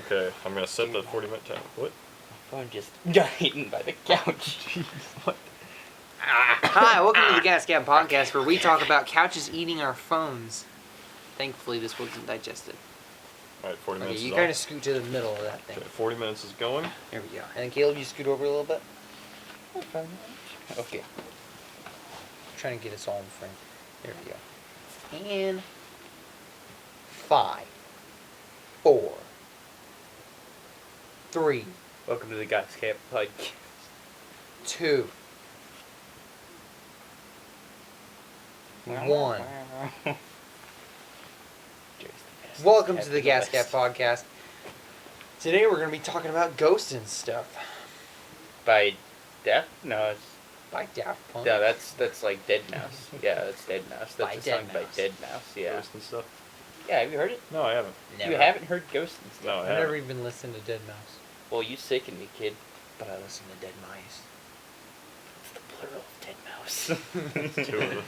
Okay, I'm gonna set the 40-minute time. What? My phone just got eaten by the couch. Jeez, what? Hi, welcome to the Gascap Podcast, where we talk about couches eating our phones. Thankfully, this wasn't digested. Alright, 40 minutes Okay, you is kind off. of scoot to the middle of that thing. Okay, 40 minutes is going. There we go. And then Caleb, you scoot over a little bit. Okay. Trying to get us all in frame. There we go. And 5, 4, 3, Welcome to the Gascap Podcast. 2, 1. Welcome to the Gascap Podcast. Today we're going to be talking about ghosts and stuff By Death? No, it's by Daft Punk. yeah. That's like Dead Mouse. Yeah, that's Dead Mouse. That's By a Dead song by Mouse. Dead Mouse. Yeah. Ghost and stuff. Yeah. Have you heard it? No, I haven't. Never. You haven't heard Ghost and stuff? No, I I've haven't. never even listened to Dead Mouse, Well, you sicken me, kid. but I listen to Dead Mice. It's the plural of Dead Mouse. Two of them.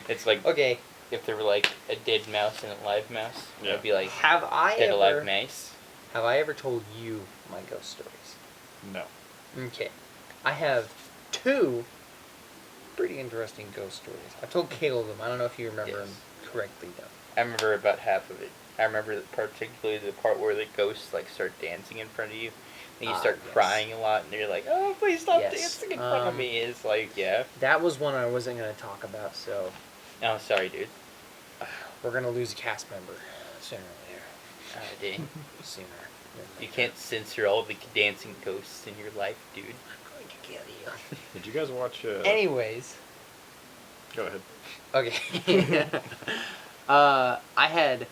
It's like Okay, if there were like a dead mouse and a live mouse. Yeah. It'd be like have I dead alive ever mice. told you my ghost stories? No. Okay, I have 2 pretty interesting ghost stories. I told Caleb them. I don't know if you remember Yes. them correctly though. I remember about half of it. I remember particularly the part where the ghosts like start dancing in front of you, and you start Yes. crying a lot, and you're like, "Oh, please stop Yes. dancing in front of me." It's like, yeah. That was one I wasn't gonna talk about, so Oh, sorry, dude. we're gonna lose a cast member sooner or later. Oh, dang. Sooner. than You later. can't censor all the dancing ghosts in your life, dude. I'm going to kill you. Did you guys watch... Anyways. Go ahead. Okay. I had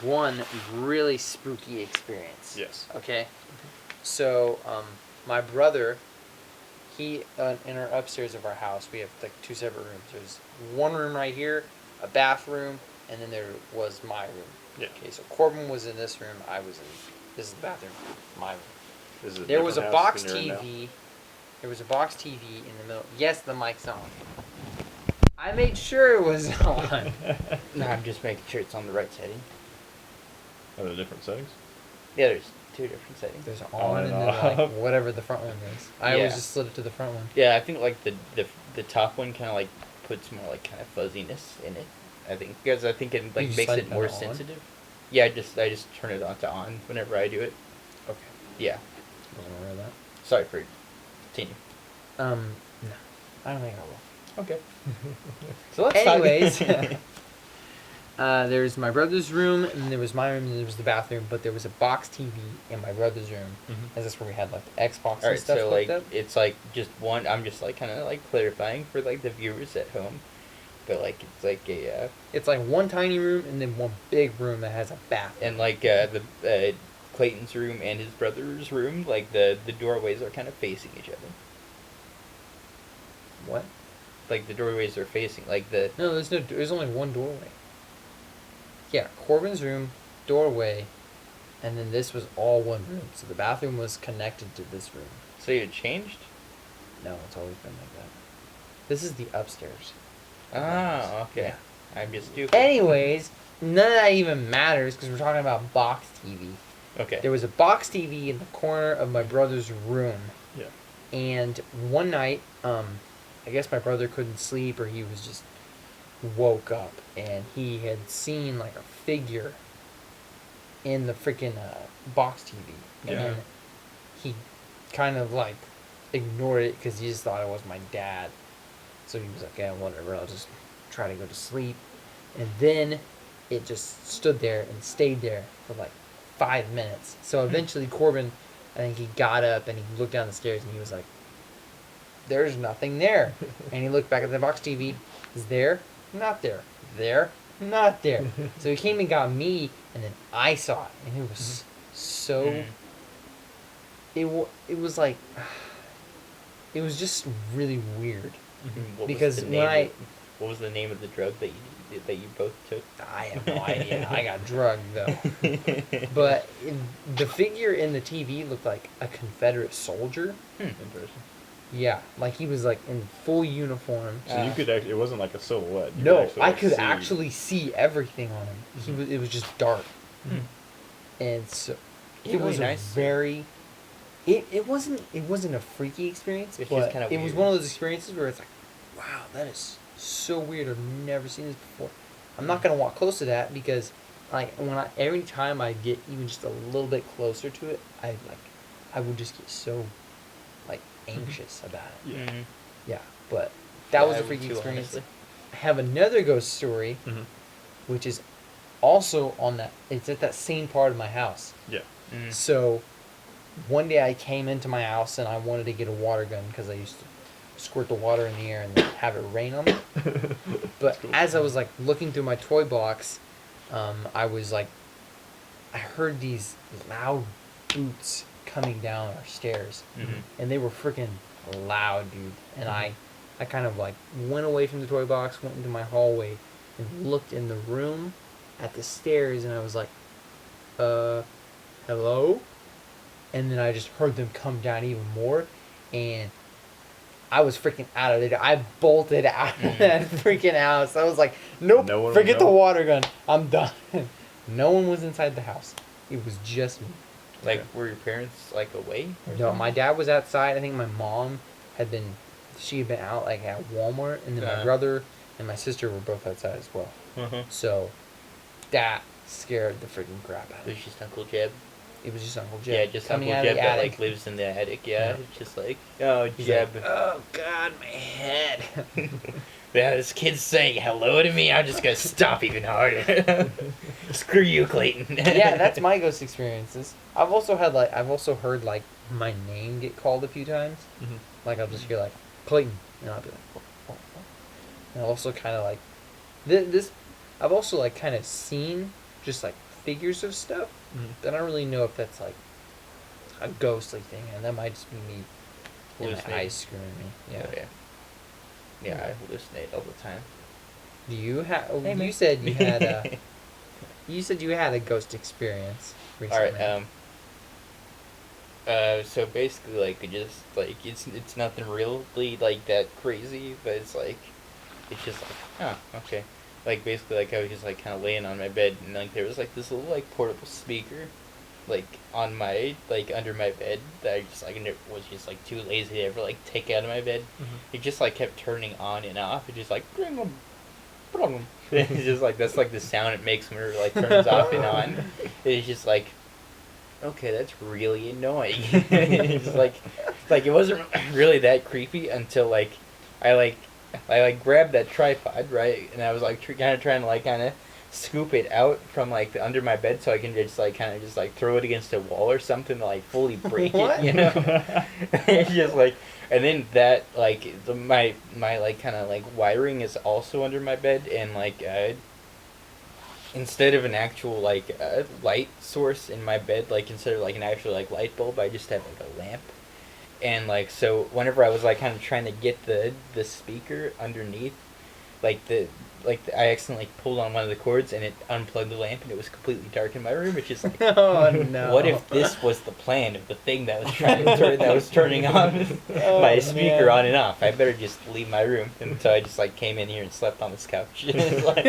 one really spooky experience. Yes. Okay. So, my brother, he in our upstairs of our house, we have like 2 separate rooms. There's one room right here, a bathroom, and then there was my room. Yeah. Okay. So Corbin was in this room. I was in this is the bathroom. My room. Is it There was a different house box than you're in now? TV. There was a box TV in the middle. Yes, the mic's on. I made sure it was on. No, I'm just making sure it's on the right setting. Are there different settings? Yeah, there's 2 different settings. There's On on and and then like off. whatever the front one is. I always Yeah. just slid it to the front one. Yeah, I think like the top one kind of like puts more like kind of fuzziness in it. I think because I think it You like just makes slide it it more on? sensitive. Yeah, I just turn it on to on whenever I do it. Okay. Yeah. Wasn't aware of that. Sorry for continue. No. I don't think I will. Okay. So let's talk- Anyways, there's my brother's room, and there was my room, and there was the bathroom, but there was a box TV in my brother's room, Mhm. and that's where we had like the Xbox All and right, stuff so hooked like up. it's like just one. I'm just like kind of like clarifying for like the viewers at home, but like it's like a It's like one tiny room and then one big room that has a bathroom. and like the Clayton's room and his brother's room, like the doorways are kind of facing each other. What? Like the doorways are facing like the No, there's only one doorway. Yeah, Corbin's room, doorway, and then this was all one room. So the bathroom was connected to this room. so you changed. No, it's always been like that. This is the upstairs. Oh, okay. Yeah. I'm just stupid. Anyways, none of that even matters because we're talking about box TV. Okay. There was a box TV in the corner of my brother's room. Yeah. And one night, I guess my brother couldn't sleep or he was just woke up and he had seen like a figure in the freaking box TV. Yeah. And he kind of like ignored it because he just thought it was my dad. So he was like, yeah, whatever, I'll just try to go to sleep. And then it just stood there and stayed there for like 5 minutes. So eventually Corbin, I think he got up and he looked down the stairs and he was like, there's nothing there. And he looked back at the box TV. Is there? Not there. There? Not there. So he came and got me, and then I saw it, and it was so. Mm. It was like, it was just really weird. What was because the when name what was the name of the drug that you both took? I have no idea. I got drugged though. But the figure in the TV looked like a Confederate soldier. Interesting. Yeah, like he was like in full uniform. So you could actually... It wasn't like a silhouette. You No, actually, I like, could see- actually see everything on him. It was just dark. Hmm. And so It was really a nice. very. It wasn't a freaky experience, It's but just kinda it was weird. one of those experiences where it's like, wow, that is so weird. I've never seen this before. I'm not gonna walk close to that because, like, every time I get even just a little bit closer to it, I would just get so, like, anxious about it. Yeah. Mm-hmm. Yeah, but that Yeah, was I a would freaky too, experience. honestly. I have another ghost story, Mm-hmm. which is also on that. It's at that same part of my house. Yeah. Mm-hmm. So, one day I came into my house and I wanted to get a water gun because I used to squirt the water in the air and then have it rain on me. But cool. as I was like looking through my toy box, I heard these loud boots coming down our stairs, Mm-hmm. and they were freaking loud, dude. And I kind of like went away from the toy box, went into my hallway, and looked in the room at the stairs, and I was like, hello? And then I just heard them come down even more, and I was freaking out of it. I bolted out of that freaking house. I was like, nope, No one forget would the know? water gun. I'm done. No one was inside the house. It was just me. Like, Okay. were your parents, like, away? Or No, something? my dad was outside. I think my mom she had been out like at Walmart, and then my Uh-huh. brother and my sister were both outside as well. Uh-huh. So that scared the freaking crap out of It me. was just Uncle Jeb. It was just Uncle Jeb. Yeah, just coming Uncle out Jeb of the that, attic. like, lives in the attic, yeah. Yeah. It's just like, oh, He's Jeb. like, oh God, my head. Yeah, this kid's saying hello to me, I'm just gonna stop even harder. Screw you, Clayton. Yeah, that's my ghost experiences. I've also heard like my name get called a few times. Mm-hmm. Like I'll just hear like Clayton, and I'll be like, oh. And I've also kind of like this. I've also like kind of seen just like figures of stuff Mm-hmm. that I don't really know if that's like a ghostly thing, and that might just be me and my Hallucinating. eyes screwing me. Yeah. Oh, yeah. Yeah, I hallucinate all the time. Do you have? Hey, you man. said you had a. You said you had a ghost experience recently. Alright, so basically, like, it just, like, it's nothing really, like, that crazy, but it's, like, it's just, like, oh, okay. Like, basically, like, I was just, like, kind of laying on my bed, and, like, there was, like, this little, like, portable speaker, like, on my, like, under my bed, that I just, like, was just, like, too lazy to ever, like, take out of my bed. Mm-hmm. It just, like, kept turning on and off, it just, like, it's just, like, that's, like, the sound it makes when it, like, turns off and on. It's just, like, okay, that's really annoying. It's like it wasn't really that creepy until like I grabbed that tripod, right, and I was like kind of trying to like kind of scoop it out from like under my bed so I can just like kind of just like throw it against a wall or something to like fully break What? it, you know. It's just like, and then that like my like kind of like wiring is also under my bed, and like instead of an actual like light source in my bed, like instead of like an actual like light bulb, I just have like a lamp. And like so whenever I was like kind of trying to get the speaker underneath, I accidentally pulled on one of the cords and it unplugged the lamp and it was completely dark in my room. It's just like, Oh no! what if this was the plan of the thing that was trying to that was turning on Oh, my speaker man. on and off? I better just leave my room. And so I just like came in here and slept on this couch. It's like-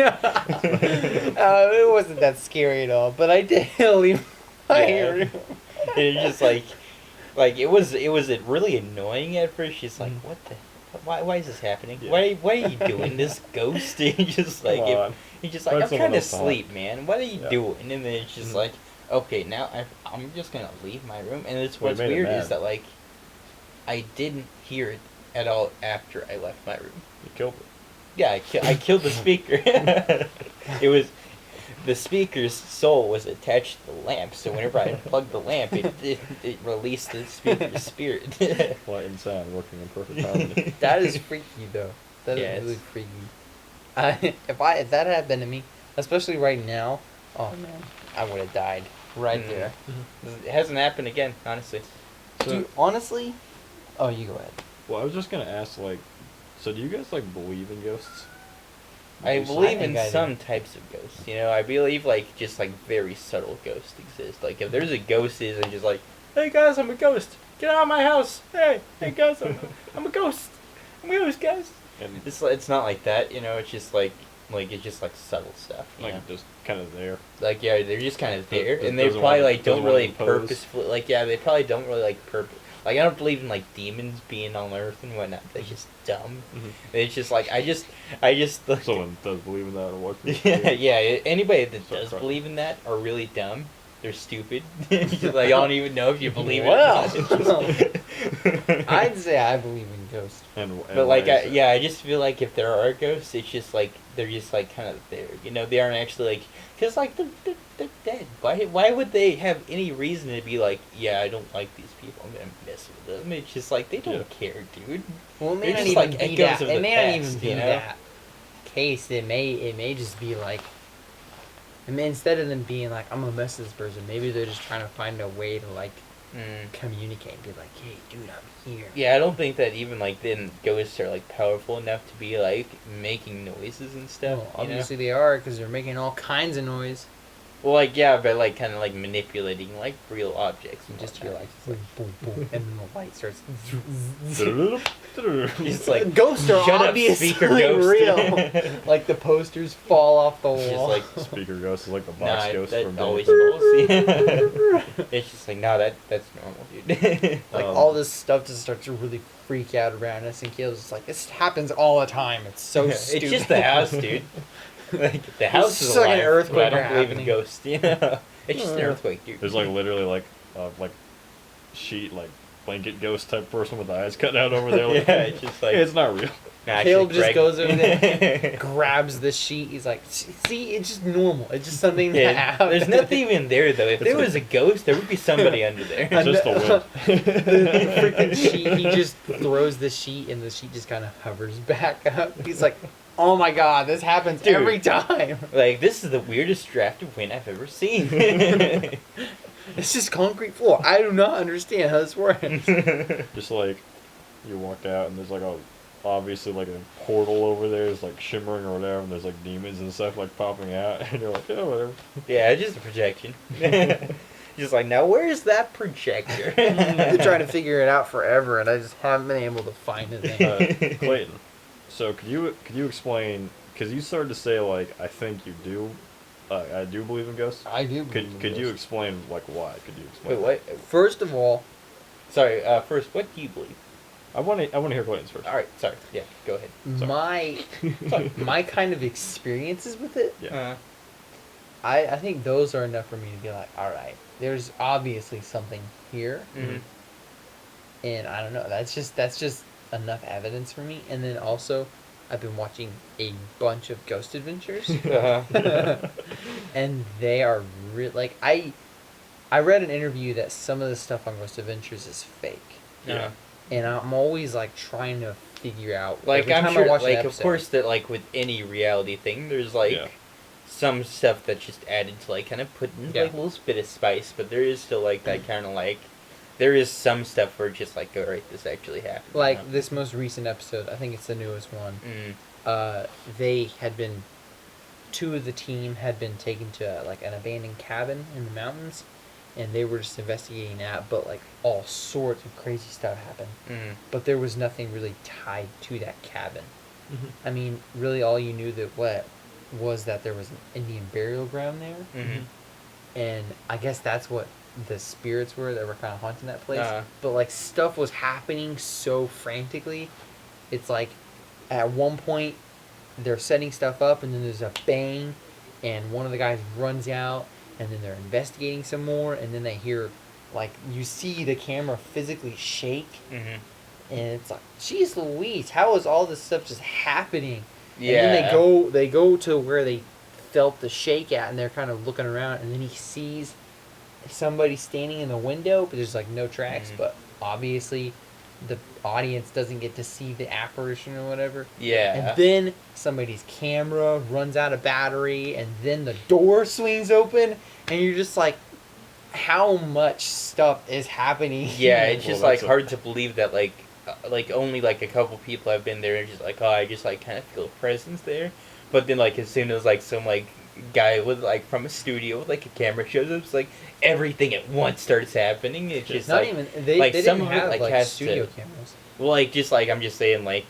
It wasn't that scary at all, but I did leave my Yeah. room. And it's just like it was really annoying at first. She's like, what the. Why is this happening? Yeah. Why are you doing this, ghost? And he's just like, Come on. he's just like, Find I'm someone trying to else to sleep, man. What are you Yeah. doing? And then it's just Mhm. like, okay, now I'm just gonna leave my room. And it's Well, what's you made it weird mad. is that like, I didn't hear it at all after I left my room. You killed it. Yeah, I killed the speaker. It was. The speaker's soul was attached to the lamp, so whenever I unplugged the lamp, it released the speaker's spirit. Light and sound working in perfect harmony. That is freaky though. That is Yeah, really it's- freaky. If that happened to me, especially right now, oh man, I would have died right Mm. there. It hasn't happened again, honestly. So, Dude, honestly, oh, you go ahead. well, I was just gonna ask, like, so do you guys like believe in ghosts? I Do believe think in I do. some types of ghosts. You know, I believe like just like very subtle ghosts exist. Like if there's a ghost, is and just like, hey guys, I'm a ghost. Get out of my house. Hey guys, I'm a ghost. I'm a ghost, guys. And It's not like that. You know, it's just like Like, it's just, like, subtle stuff, you know? Like, just kind of there. Like, yeah, they're just kind of there, Does- and they doesn't probably, wanna- like, don't doesn't wanna really impose. purposefully, like, yeah, they probably don't really, like, like, I don't believe in, like, demons being on Earth and whatnot. They're just dumb. Mhm. It's just, like, I just, like, Someone does believe in that or what? yeah, anybody that Sorry, does sorry. believe in that are really dumb. They're stupid. Just, like, I don't even know if you believe Well. it or not. I'd say I believe in ghosts. And But, like, why is yeah, I just feel like if there are ghosts, it's just, like, they're just, like, kind of there. You know, they aren't actually, like, because, like, they're dead. Why would they have any reason to be like, yeah, I don't like these people, I'm going to mess with them? It's just, like, they don't care, dude. Well, it may They're not just, even like, be echoes that. of It the may not past, even be you know? that case. It may just be like, I mean, instead of them being like, I'm gonna mess with this person, maybe they're just trying to find a way to like communicate, be like, hey, dude, I'm here. Yeah, I don't think that even, like, then ghosts are, like, powerful enough to be, like, making noises and stuff, Well, you know? obviously they are, because they're making all kinds of noise. Well, like, yeah, but, like, kind of, like, manipulating, like, real objects. And And just be whatnot. like, boom, boom, boom, and then the light starts. It's like, Ghosts are shut up, obviously speaker ghost. real. Like the posters fall off the It's just wall. like, Speaker ghost is like the nah, box ghost that from always Dave. falls. It's just like, no, that's normal, dude. Like all this stuff just starts to really freak out around us, and Keel's just like, this happens all the time. It's so stupid. It's just the house, dude. Like, the house is just like an alive, earthquake but I don't believe in happening. ghosts, you know? It's just an earthquake, dude. There's like literally like sheet like blanket ghost type person with the eyes cut out over there. Like, Yeah, it's just like, it's not real. nah, Caleb actually, just Greg- goes over there, grabs the sheet. He's like, see, it's just normal. It's just something that Yeah, happens. there's nothing even there though. If there was a ghost, there would be somebody under there. It's just the wind. The freaking sheet. He just throws the sheet, and the sheet just kind of hovers back up. He's like, "Oh my god, this happens Dude. every time. Like, this is the weirdest draft of wind I've ever seen. It's just concrete floor. I do not understand how this works." Just like you walk out and there's like a obviously like a portal over there is like shimmering or whatever, and there's like demons and stuff like popping out, and you're like, yeah, whatever. Yeah, it's just a projection. Just like, now where's that projector? They're trying to figure it out forever, and I just haven't been able to find it. Clayton, so could you explain? Because you started to say like I think you do. I do believe in ghosts. I do. believe in Could you ghosts. explain like why? Could you explain? Wait, what? First of all, Sorry, first, what do you believe? I want to hear Clayton's first. Alright, sorry. Yeah, go ahead. Sorry. my kind of experiences with it, Yeah. I think those are enough for me to be like, all right, there's obviously something here, Mhm. and I don't know. That's just enough evidence for me. And then also, I've been watching a bunch of Ghost Adventures, and they are like I read an interview that some of the stuff on Ghost Adventures is fake, Yeah. and I'm always like trying to figure out. Like, every I'm time sure, I watch an like, of episode- course that, like, with any reality thing, there's, like, Yeah. some stuff that's just added to, like, kind of put in, Yeah. like, a little bit of spice, but there is still, like, that kind of, like, there is some stuff where it's just, like, alright, this actually happened. you like know? this most recent episode. I think it's the newest one. Mm. They had been, two of the team had been taken to like an abandoned cabin in the mountains, and they were just investigating that. But like all sorts of crazy stuff happened. Mm. But there was nothing really tied to that cabin. Mhm. I mean, really, all you knew that what was that there was an Indian burial ground there, Mm-hmm. and I guess that's what the spirits were that were kind of haunting that place. Uh-huh. But like stuff was happening so frantically, it's like at one point they're setting stuff up, and then there's a bang, and one of the guys runs out, and then they're investigating some more, and then they hear, like, you see the camera physically shake, Mm-hmm. and it's like, geez Louise, how is all this stuff just happening? Yeah. And then they go to where they felt the shake at, and they're kind of looking around, and then he sees somebody standing in the window, but there's like no tracks, Mhm. but obviously the audience doesn't get to see the apparition or whatever. Yeah. And then somebody's camera runs out of battery, and then the door swings open, and you're just like, how much stuff is happening? Yeah, here? it's just Well, like that's a- hard to believe that like only like a couple people have been there and just like, oh, I just like kind of feel a presence there. But then like as soon as like some like guy with like from a studio with like a camera shows up, it's like everything at once starts happening. It's just Not like even they, like, they some didn't of it, have like, like has studio to- cameras. well, like just like I'm just saying like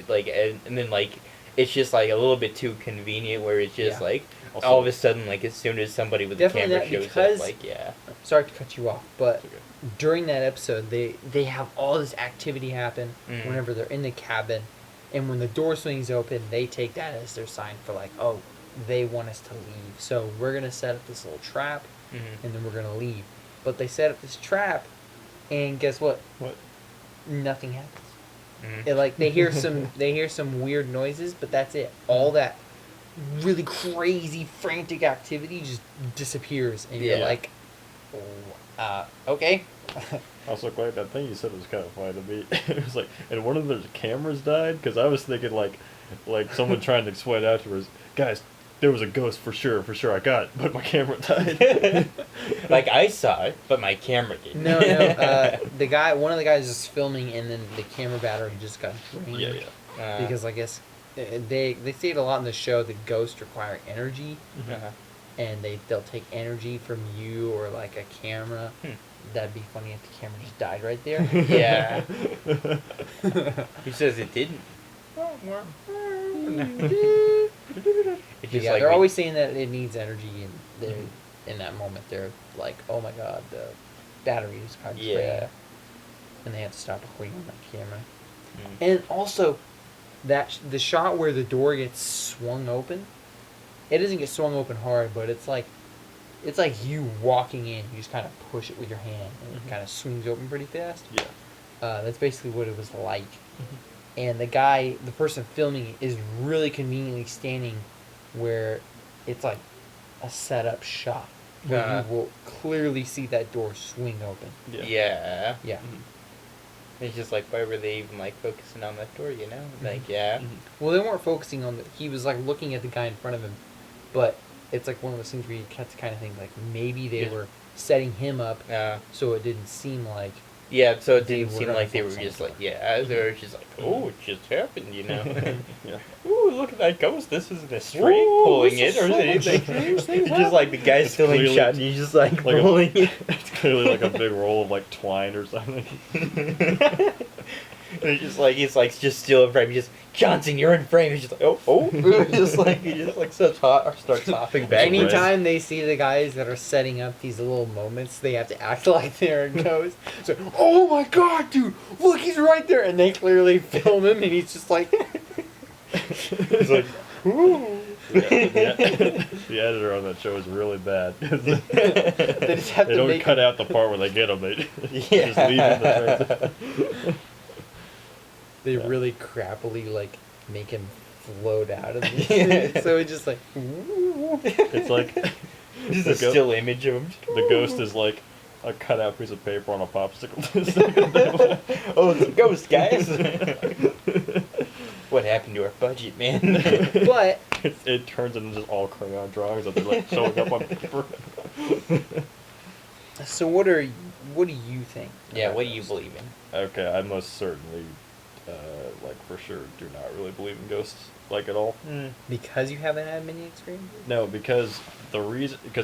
and then like it's just like a little bit too convenient where it's just Yeah. like Also- all of a sudden like as soon as somebody with a Definitely camera that, shows because- up, like yeah. Sorry to cut you off, but It's okay. during that episode, they have all this activity happen Mm. whenever they're in the cabin, and when the door swings open, they take that as their sign for like, oh, they want us to leave. So we're gonna set up this little trap, Mm-hmm. and then we're gonna leave. But they set up this trap, and guess what? What? Nothing happens. Mm-hmm. It, like they hear some weird noises, but that's it. All that really crazy frantic activity just disappears, and you're Yeah. like, oh, okay. Also, quite that thing you said was kind of funny to me. It was like, and one of their cameras died because I was thinking like someone trying to explain afterwards, guys, there was a ghost for sure, I got it, but my camera died. Like I saw it, but my camera didn't. No, one of the guys is filming, and then the camera battery just got drained. Yeah. Because I guess they say it a lot in the show that ghosts require energy, Uh-huh. and they'll take energy from you or like a camera. Hmm. That'd be funny if the camera just died right there. Yeah. Who says it didn't? It's just Yeah, like they're we- always saying that it needs energy, and they're in that moment they're like, oh my god, the battery is kind of Yeah. and they have to stop recording on that camera. Mm. And also, the shot where the door gets swung open, it doesn't get swung open hard, but it's like you walking in. You just kind of push it with your hand, and it Mhm. kind of swings open pretty fast. Yeah. That's basically what it was like. And the person filming it, is really conveniently standing where it's like a setup shot where Uh-huh. you will clearly see that door swing open. Yeah. Yeah. Mhm. It's just like, why were they even like focusing on that door, you know? Like, yeah. Mhm. Well, they weren't focusing on he was like looking at the guy in front of him, but it's like one of those things where you have to kind of think like maybe they Yeah. were setting him up Uh, so it didn't seem like yeah, so it They didn't were seem gonna like they were focus on just the like, door. yeah, they were just like, oh, it just happened, you know? Yeah. Ooh, look at that ghost. This isn't a string Ooh, pulling this it is or so much anything. strange things It's just like the guy's It's filming clearly shot and he's just like, like a- pulling it. It's clearly like a big roll of like twine or something. And he's like just still in frame. He's just, Johnson, you're in frame. He's just like, oh. he just like starts hopping back. Any- anytime they see the guys that are setting up these little moments, they have to act like they're a ghost. So, oh my god, dude, look, he's right there, and they clearly film him, and he's just like, He's like, ooh. The editor on that show is really bad. they just have They to don't make cut out the part where they get them. They Yeah. just leave in the transition. they Yeah. really crappily like make him float out of the Yeah. so it's just like It's like Just the a go- still image of him. the ghost is like a cutout piece of paper on a popsicle. Oh, it's a ghost, guys. What happened to our budget, man? but it turns into just all crayon drawings that they're like showing up on paper. so what do you think? Yeah, about what do you ghosts? believe in? Okay, I most certainly, like for sure, do not really believe in ghosts like at all. Because you haven't had many experiences? No, because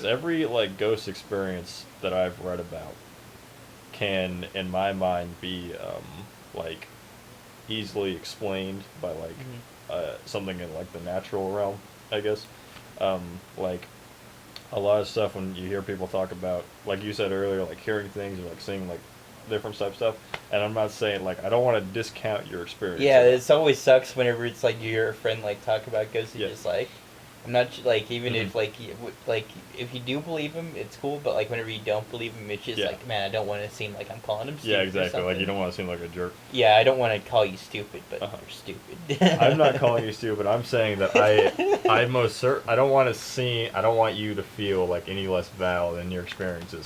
every like ghost experience that I've read about can, in my mind, be like easily explained by like something in like the natural realm, I guess. Like a lot of stuff when you hear people talk about, like you said earlier, like hearing things or like seeing like different type stuff. And I'm not saying like I don't want to discount your experience. Yeah, it always sucks whenever it's like you hear a friend like talk about ghosts. You're Yeah. just like, I'm not like even if Mhm. like if you do believe him, it's cool. But like whenever you don't believe him, it's just Yeah. like, man, I don't want to seem like I'm calling him stupid. Yeah, or exactly. Like you something. don't want to seem like a jerk. Yeah, I don't want to call you stupid, but Uh-huh. you're stupid. I'm not calling you stupid. I'm saying that I don't want you to feel like any less valid in your experiences.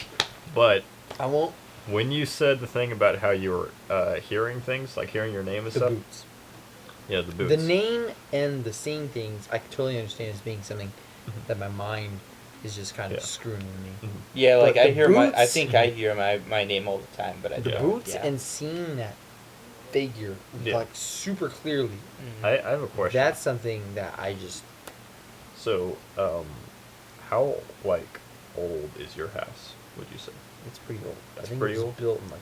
But I won't. when you said the thing about how you were hearing things, like hearing your name and The stuff. boots. Yeah, the boots. The name and the seeing things, I totally understand as being something that my mind is just kind of Yeah. screwing with me. Mhm. Yeah, like But I the hear I boots- think I hear my name all the time, but I The don't. boots yeah. and seeing that figure Yeah. like super clearly, Mhm. I have a question. that's something that I just So, how like old is your house? Would you say? it's pretty old. I It's think pretty it was old? built in like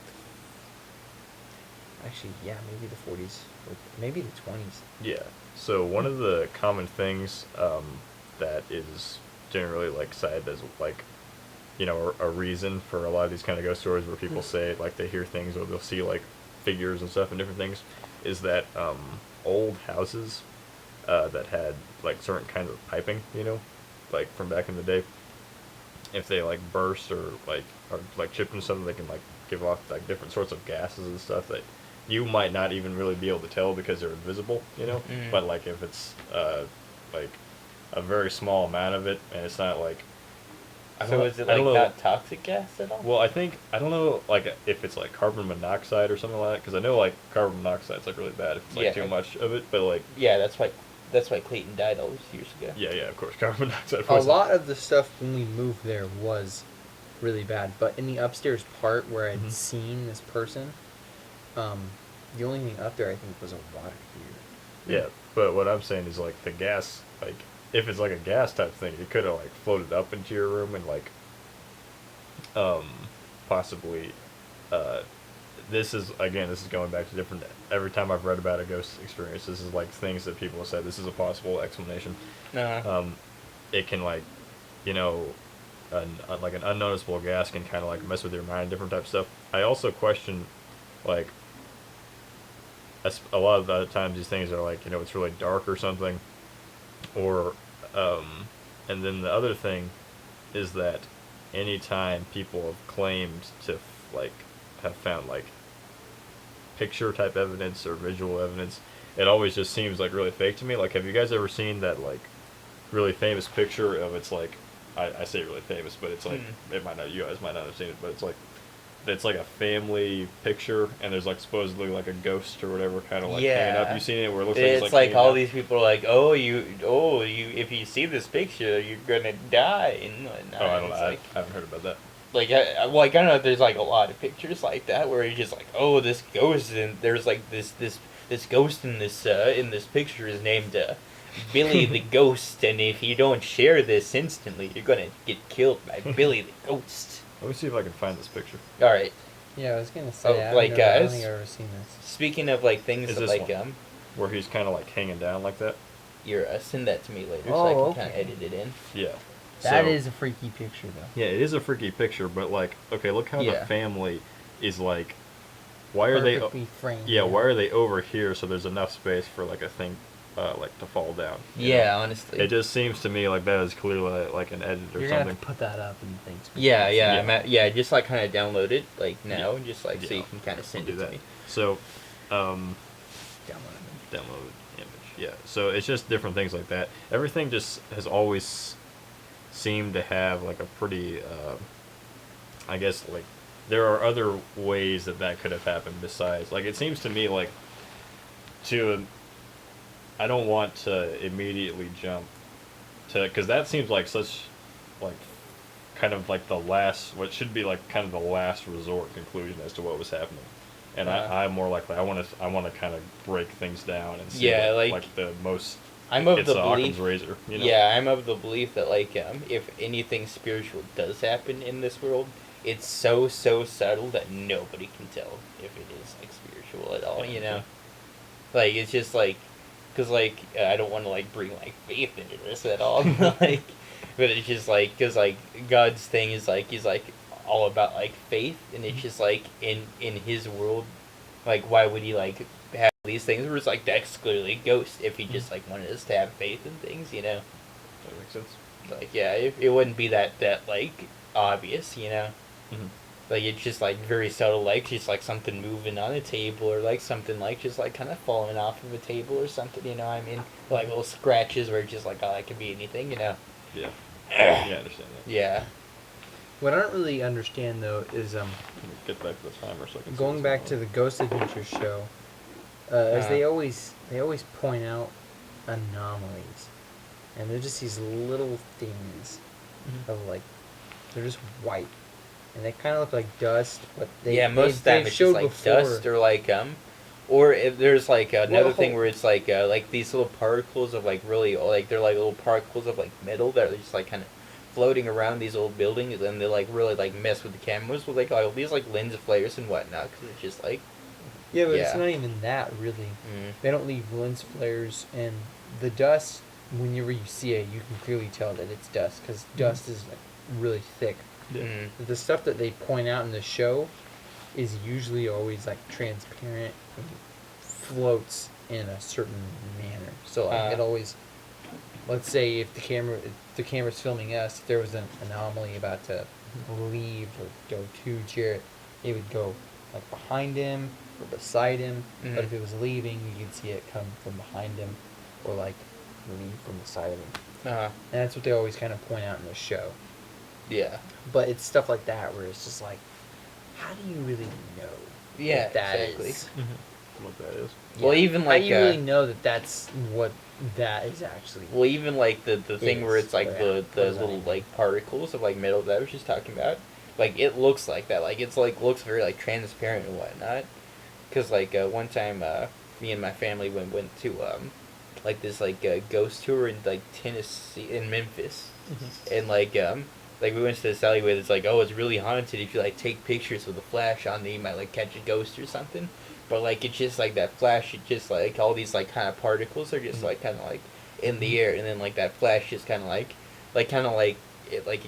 Actually, yeah, maybe the 40s, or maybe the 20s. Yeah. So one of the common things that is generally like cited as like, a reason for a lot of these kind of ghost stories where people say like they hear things or they'll see like figures and stuff and different things, is that old houses that had like certain kinds of piping, like from back in the day, if they like burst or like chipped into something, they can like give off like different sorts of gases and stuff that you might not even really be able to tell because they're invisible, But like if it's like a very small amount of it and it's not like So is it like not toxic gas at all? well, I don't know like if it's like carbon monoxide or something like that, because I know like carbon monoxide's like really bad if it's like too much of it, but like yeah, that's why Clayton died all those years ago. yeah, of course, carbon monoxide. A lot of the stuff when we moved there was really bad, but in the upstairs part where I'd seen this person, the only thing up there I think was a water heater. Yeah, but what I'm saying is like the gas, like if it's like a gas type thing, it could have like floated up into your room and like possibly this is going back to different, every time I've read about a ghost experience, this is like things that people have said this is a possible explanation. It can like like an unnoticeable gas can kind of like mess with your mind, different type of stuff. I also question like a lot of the times these things are like it's really dark or something, or and then the other thing is that anytime people have claimed to like have found like picture type evidence or visual evidence, it always just seems like really fake to me. Like, have you guys ever seen that like really famous picture of, it's like I say really famous, but it's like it might not, you guys might not have seen it, but it's like a family picture, and there's like supposedly like a ghost or whatever kind of like hanging up. You seen it where it looks like it's like all these people are like, you if you see this picture, you're gonna die and whatnot. Oh, I don't know. I haven't heard about that. Like I don't know. There's like a lot of pictures like that where you're just like, oh, this ghost, and there's like this ghost in this picture is named Billy the Ghost, and if you don't share this instantly, you're gonna get killed by Billy the Ghost. Let me see if I can find this picture. All right. Yeah, I was gonna say. I don't think I've ever seen this. Speaking of like things that like where he's kind of like hanging down like that. Send that to me later so I can kind of edit it in. Yeah. That is a freaky picture, though. Yeah, it is a freaky picture, but like, okay, look how the family is like. Why are they? Framed, why are they over here? So there's enough space for like a thing, like to fall down. Yeah, honestly. It just seems to me like that is clearly like an edit or You're something. You're gonna have to put that up and things. Yeah. Just like kind of download it like now, just like so you can kind of send it to me. So, download image. Yeah. So it's just different things like that. Everything just has always seemed to have like a pretty, I guess like there are other ways that could have happened besides, like, it seems to me like I don't want to immediately jump to, because that seems like such like kind of like what should be like kind of the last resort conclusion as to what was happening. And I'm more likely I want to kind of break things down and see like the most. I'm of the Occam's razor, Yeah, I'm of the belief that like if anything spiritual does happen in this world, it's so subtle that nobody can tell if it is like spiritual at all. Like it's just like, because like I don't want to like bring like faith into this at all. Like, but it's just like, because like God's thing is like he's like all about like faith, and it's just like in His world, like why would He like have these things where it's like that's clearly a ghost if He just like wanted us to have faith in things, That makes sense. Like it wouldn't be that like obvious, Like it's just like very subtle, like just like something moving on a table, or like something like just like kind of falling off of a table or something, I mean, like little scratches where it's just like, oh, that could be anything, Yeah. Yeah, I understand that. Yeah. What I don't really understand though is get back to the timer so I can going back to the Ghost Adventures show, as they always point out anomalies, and they're just these little things of like, they're just white, and they kind of look like dust, but most of the time it's just like dust, or like or if there's like another thing where it's like these little particles of like really like they're like little particles of like metal that are just like kind of floating around these old buildings, and they like really like mess with the cameras with like all these like lens flares and whatnot, because it's just like Yeah, but it's Yeah. not even that really. Mm. They don't leave lens flares, and the dust. Whenever you see it, you can clearly tell that it's dust because dust is like really thick. Yeah. Mm. The stuff that they point out in the show is usually always like transparent and floats in a certain manner. So like it always, let's say if the camera's filming us, if there was an anomaly about to leave or go to Jarrett, it would go like behind him or beside him. But if it was leaving, you could see it come from behind him or like leave from the side of him. Uh-huh. And that's what they always kind of point out in the show. Yeah. But it's stuff like that where it's just like, how do you really know Yeah, what that exactly. is? What that is. Well, even like how do you really know that that's what that is actually? Well, even like the thing where it's like Yeah. the What does that little mean? like particles of like metal that I was just talking about, like it looks like that. Like it's like looks very like transparent and whatnot. Cause like one time, me and my family went to like this like ghost tour in like Tennessee in Memphis, and like we went to this alleyway that's like, oh, it's really haunted. If you like take pictures with a flash on there, you might like catch a ghost or something. But like it's just like that flash, it just like all these like kind of particles are just like kind of like in the air, and then like that flash just kind of like it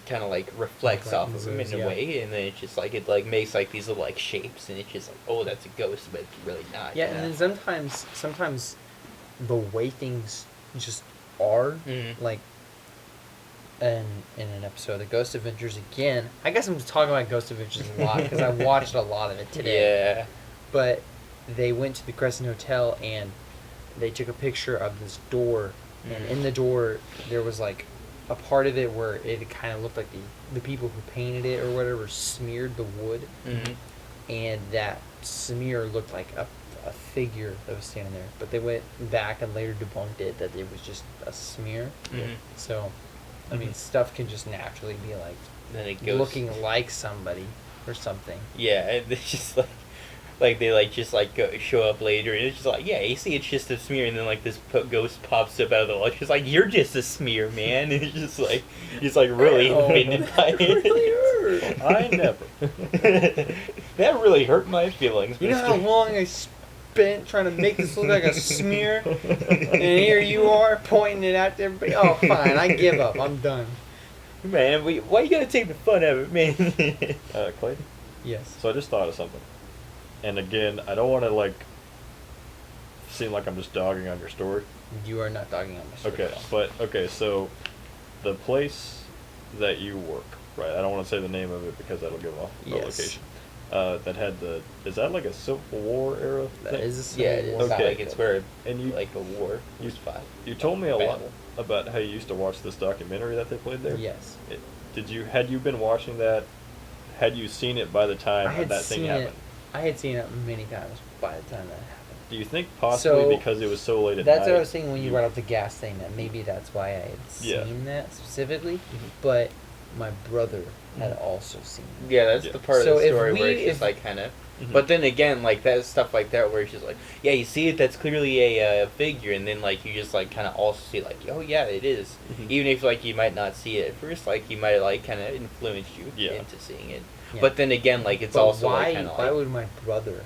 kind of like reflects off of them in a way, and then it's just like it like makes like these little like shapes, and it's just like, oh, that's a ghost, but it's really not. Yeah, and then sometimes the way things just are, like in an episode of Ghost Adventures again. I guess I'm just talking about Ghost Adventures a lot because I watched a lot of it today. Yeah. But they went to the Crescent Hotel and they took a picture of this door, and in the door there was like a part of it where it kind of looked like the people who painted it or whatever smeared the wood, and that smear looked like a figure that was standing there. But they went back and later debunked it that it was just a smear. So, I mean, stuff can just naturally be like Then it goes looking like somebody or something. Yeah, and it's just like they like just like show up later, and it's just like, yeah, you see, it's just a smear, and then like this ghost pops up out of the wall. It's just like, you're just a smear, man. And it's just like really offended by it. I never. That really hurt my feelings. You know how long I spent trying to make this look like a smear? And here you are pointing it out to everybody. Oh, fine, I give up. I'm done. Man, why you gotta take the fun out of it, man? Clay? Yes. So I just thought of something. And again, I don't want to like seem like I'm just dogging on your story. You are not dogging on my story. Okay, so the place that you work, right? I don't want to say the name of it because that'll give off the location. That had is that like a Civil War era That thing? is a Civil Yeah, it is. War. Not like it's where And you like a war was fought. You told me a lot Battle. about how you used to watch this documentary that they played there. Yes. Had you been watching that? Had you seen it by the time that thing happened? I had seen it many times by the time that happened. Do you think possibly So, because it was so late at night? That's what I was saying when you brought up the gas thing, that maybe that's why I had seen that specifically. But my brother had also seen it. Yeah, that's the part So of the if story where we- it's just if- like kind of. But then again, like that stuff like that where it's just like, yeah, you see it, that's clearly a figure, and then like you just like kind of also see like, oh yeah, it is. Even if like you might not see it at first, like you might like kind of influence you into seeing it. Yeah. But then again, like it's But also why, like kind of why like. would my brother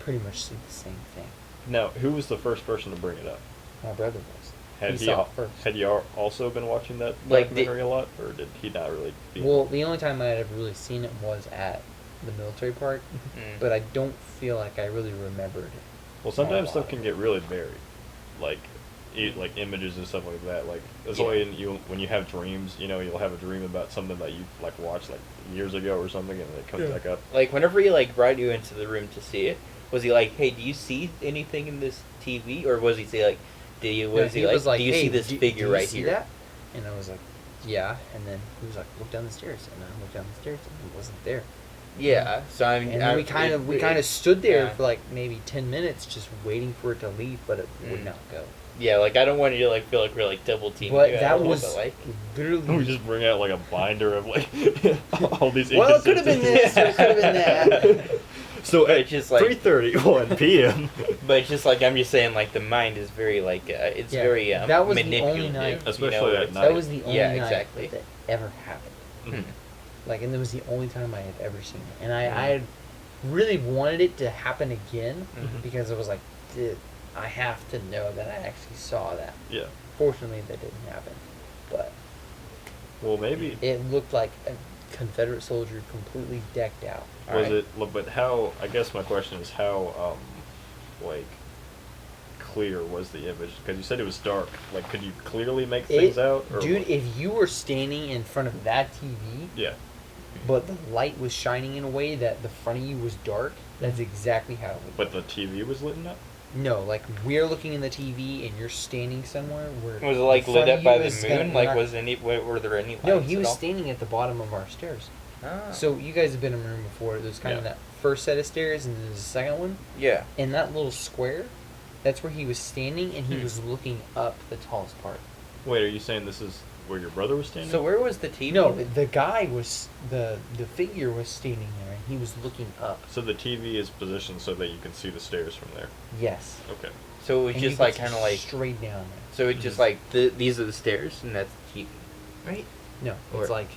pretty much see the same thing? Now, who was the first person to bring it up? My brother was. Had He saw it first. Had you also been watching that Like, documentary a lot, or did he not really? Well, the only time I had ever really seen it was at the military park, but I don't feel like I really remembered it. Well, sometimes stuff can get really varied, like images and stuff like that. Like that's why when you have dreams, you'll have a dream about something that you like watched like years ago or something, and it comes back up. Like whenever he like brought you into the room to see it, was he like, hey, do you see anything in this TV, or was he say like, do you see "Hey, this do figure you right see here? that?" And I was like, yeah. And then he was like, look down the stairs, and I looked down the stairs, and he wasn't there. Yeah, so I mean, And then we kind of stood there for like maybe 10 minutes just waiting for it to leave, but it would not go. Yeah, like I don't want you to like feel like we're like double teaming. But you that at all, was but, like, literally. We just bring out like a binder of like all these. Well, it could have been this, or it could have been that. So But at it's just like 3:31 p.m. But it's just like I'm just saying, like the mind is very like it's very that was the manipulative, only night, Especially at night. That was the only night exactly. that ever happened. Mhm. Like, and that was the only time I had ever seen it. And I had really wanted it to happen again Mhm. because it was like, dude, I have to know that I actually saw that. Yeah. Fortunately, that didn't happen, but Well, maybe it looked like a Confederate soldier completely decked out. was Alright. it? But how? I guess my question is how, like, clear was the image? Because you said it was dark. Like, could you clearly make things out? Or Dude, what? if you were standing in front of that TV, Yeah. but the light was shining in a way that the front of you was dark, that's exactly how it would But the TV was lit up. No, like we're looking in the TV and you're standing somewhere where Was it like the lit front of up by you the is gonna- moon? Like, not- was any? Were there any lights? No, he was at all? standing at the bottom of our stairs. Oh. So you guys have been in a room before. There's kind of Yeah. that first set of stairs and then there's a second one. yeah. In that little square, that's where he was standing and he Hmm. was looking up the tallest part. Wait, are you saying this is where your brother was standing? So where was the TV? No, the guy was the figure was standing there and he was looking up. So the TV is positioned so that you can see the stairs from there. Yes. Okay. So it was And you just could like see kind of like. straight down there. So it's just Mhm. like these are the stairs and that's the TV, right? No, Or- it's like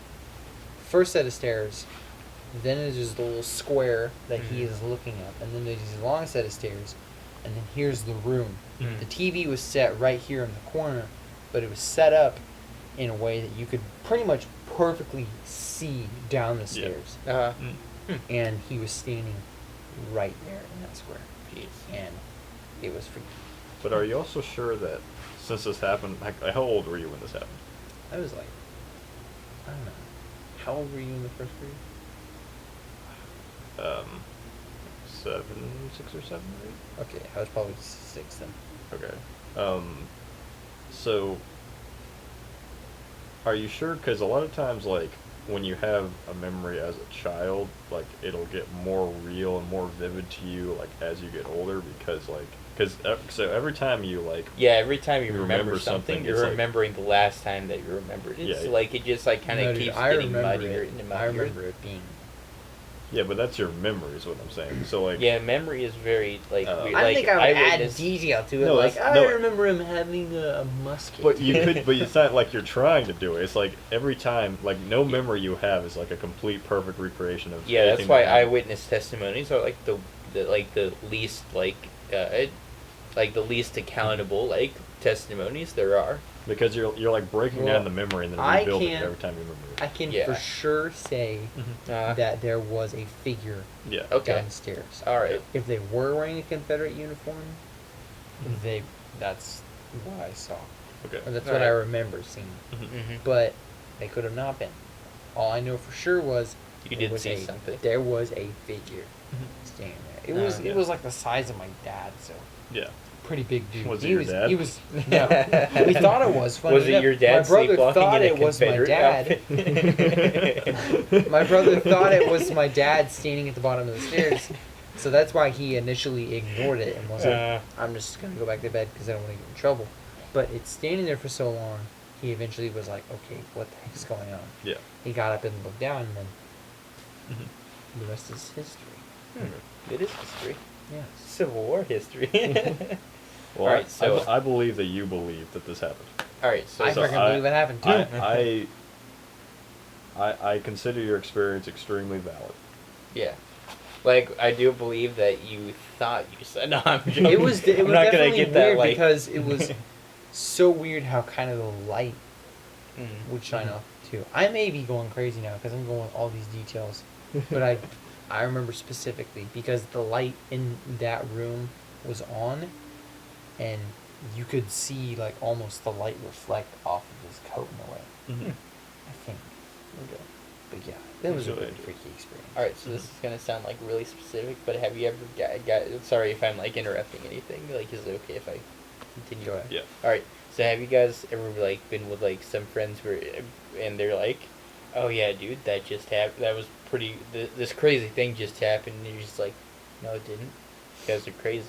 first set of stairs, then there's just a little square that he Mhm. is looking up, and then there's this long set of stairs, and then here's the room. Mhm. The TV was set right here in the corner, but it was set up in a way that you could pretty much perfectly see down the Yeah. stairs. Mm. And he was standing right there in that square, Jeez. and it was freaky. But are you also sure that since this happened, like, how old were you when this happened? I was like, I don't know. How old were you in the first grade? 6 or 7 or 8. Okay, I was probably 6 then. Okay. So, are you sure? Because a lot of times, like, when you have a memory as a child, like, it'll get more real and more vivid to you, like, as you get older, because, like, so every time you, like, Yeah, every time you You remember remember something, something, you're it's like- remembering the last time that you remembered it. Yeah. So like it just like kind No, of dude, keeps I getting remember muddier it. and I muddier. remember it being. yeah, but that's your memory, is what I'm saying. So, like, Yeah, memory is very like. I weird. I like, think I would add witnessed- detail to it. No, Like that's- I no. remember him having a musket. but you could, but it's not like you're trying to do it. It's like every time, like, no memory you have is like a complete, perfect recreation of. Yeah, that's anything why that happened. eyewitness testimonies are like the least like the least accountable like testimonies there are. Because you're like breaking Well, down the memory and then I rebuilding it can't- every time you remember it. I can Yeah. for sure say that there was a figure Yeah. Okay. downstairs. All right. If they were wearing a Confederate uniform, that's what I saw. Okay. Or that's what I Alright. remember seeing. Mm-hmm. But they could have not been. All I know for sure was You there did was see a- something. There was a figure standing there. It was yeah. it was like the size of my dad, so Yeah. pretty big dude. Was it he your was, dad? He was no. We thought it was. Funny Was it enough. your dad My brother sleepwalking thought in a it was my Confederate dad. outfit? My brother thought it was my dad standing at the bottom of the stairs, so that's why he initially ignored it and was like, "I'm just gonna go back to bed because I don't want to get in trouble." But it's standing there for so long, he eventually was like, "Okay, what the heck's going on?" Yeah. He got up and looked down, and then Mhm. the rest is history. It is history. Yeah. Civil War history. Well, Alright, so- I believe that you believe that this happened. All right, so I so freaking I- believe it happened too. I consider your experience extremely valid. yeah, like I do believe that you thought you said. No, I'm joking. It was I'm not gonna definitely get that weird like because it was so weird how kind of the light Mm. would shine off too. I may be going crazy now because I'm going with all these details, but I remember specifically because the light in that room was on, and you could see like almost the light reflect off of his coat in a way. Mhm. I think. But yeah, that was a Good really idea. freaky experience. All right, so this is gonna sound like really specific, but have you ever got? Sorry if I'm like interrupting anything. Like, is it okay if I continue? Go ahead. Yeah. All right. So have you guys ever like been with like some friends where, and they're like, "Oh yeah, dude, that just happened. That was pretty. This crazy thing just happened." And you're just like, "No, it didn't. You guys are crazy.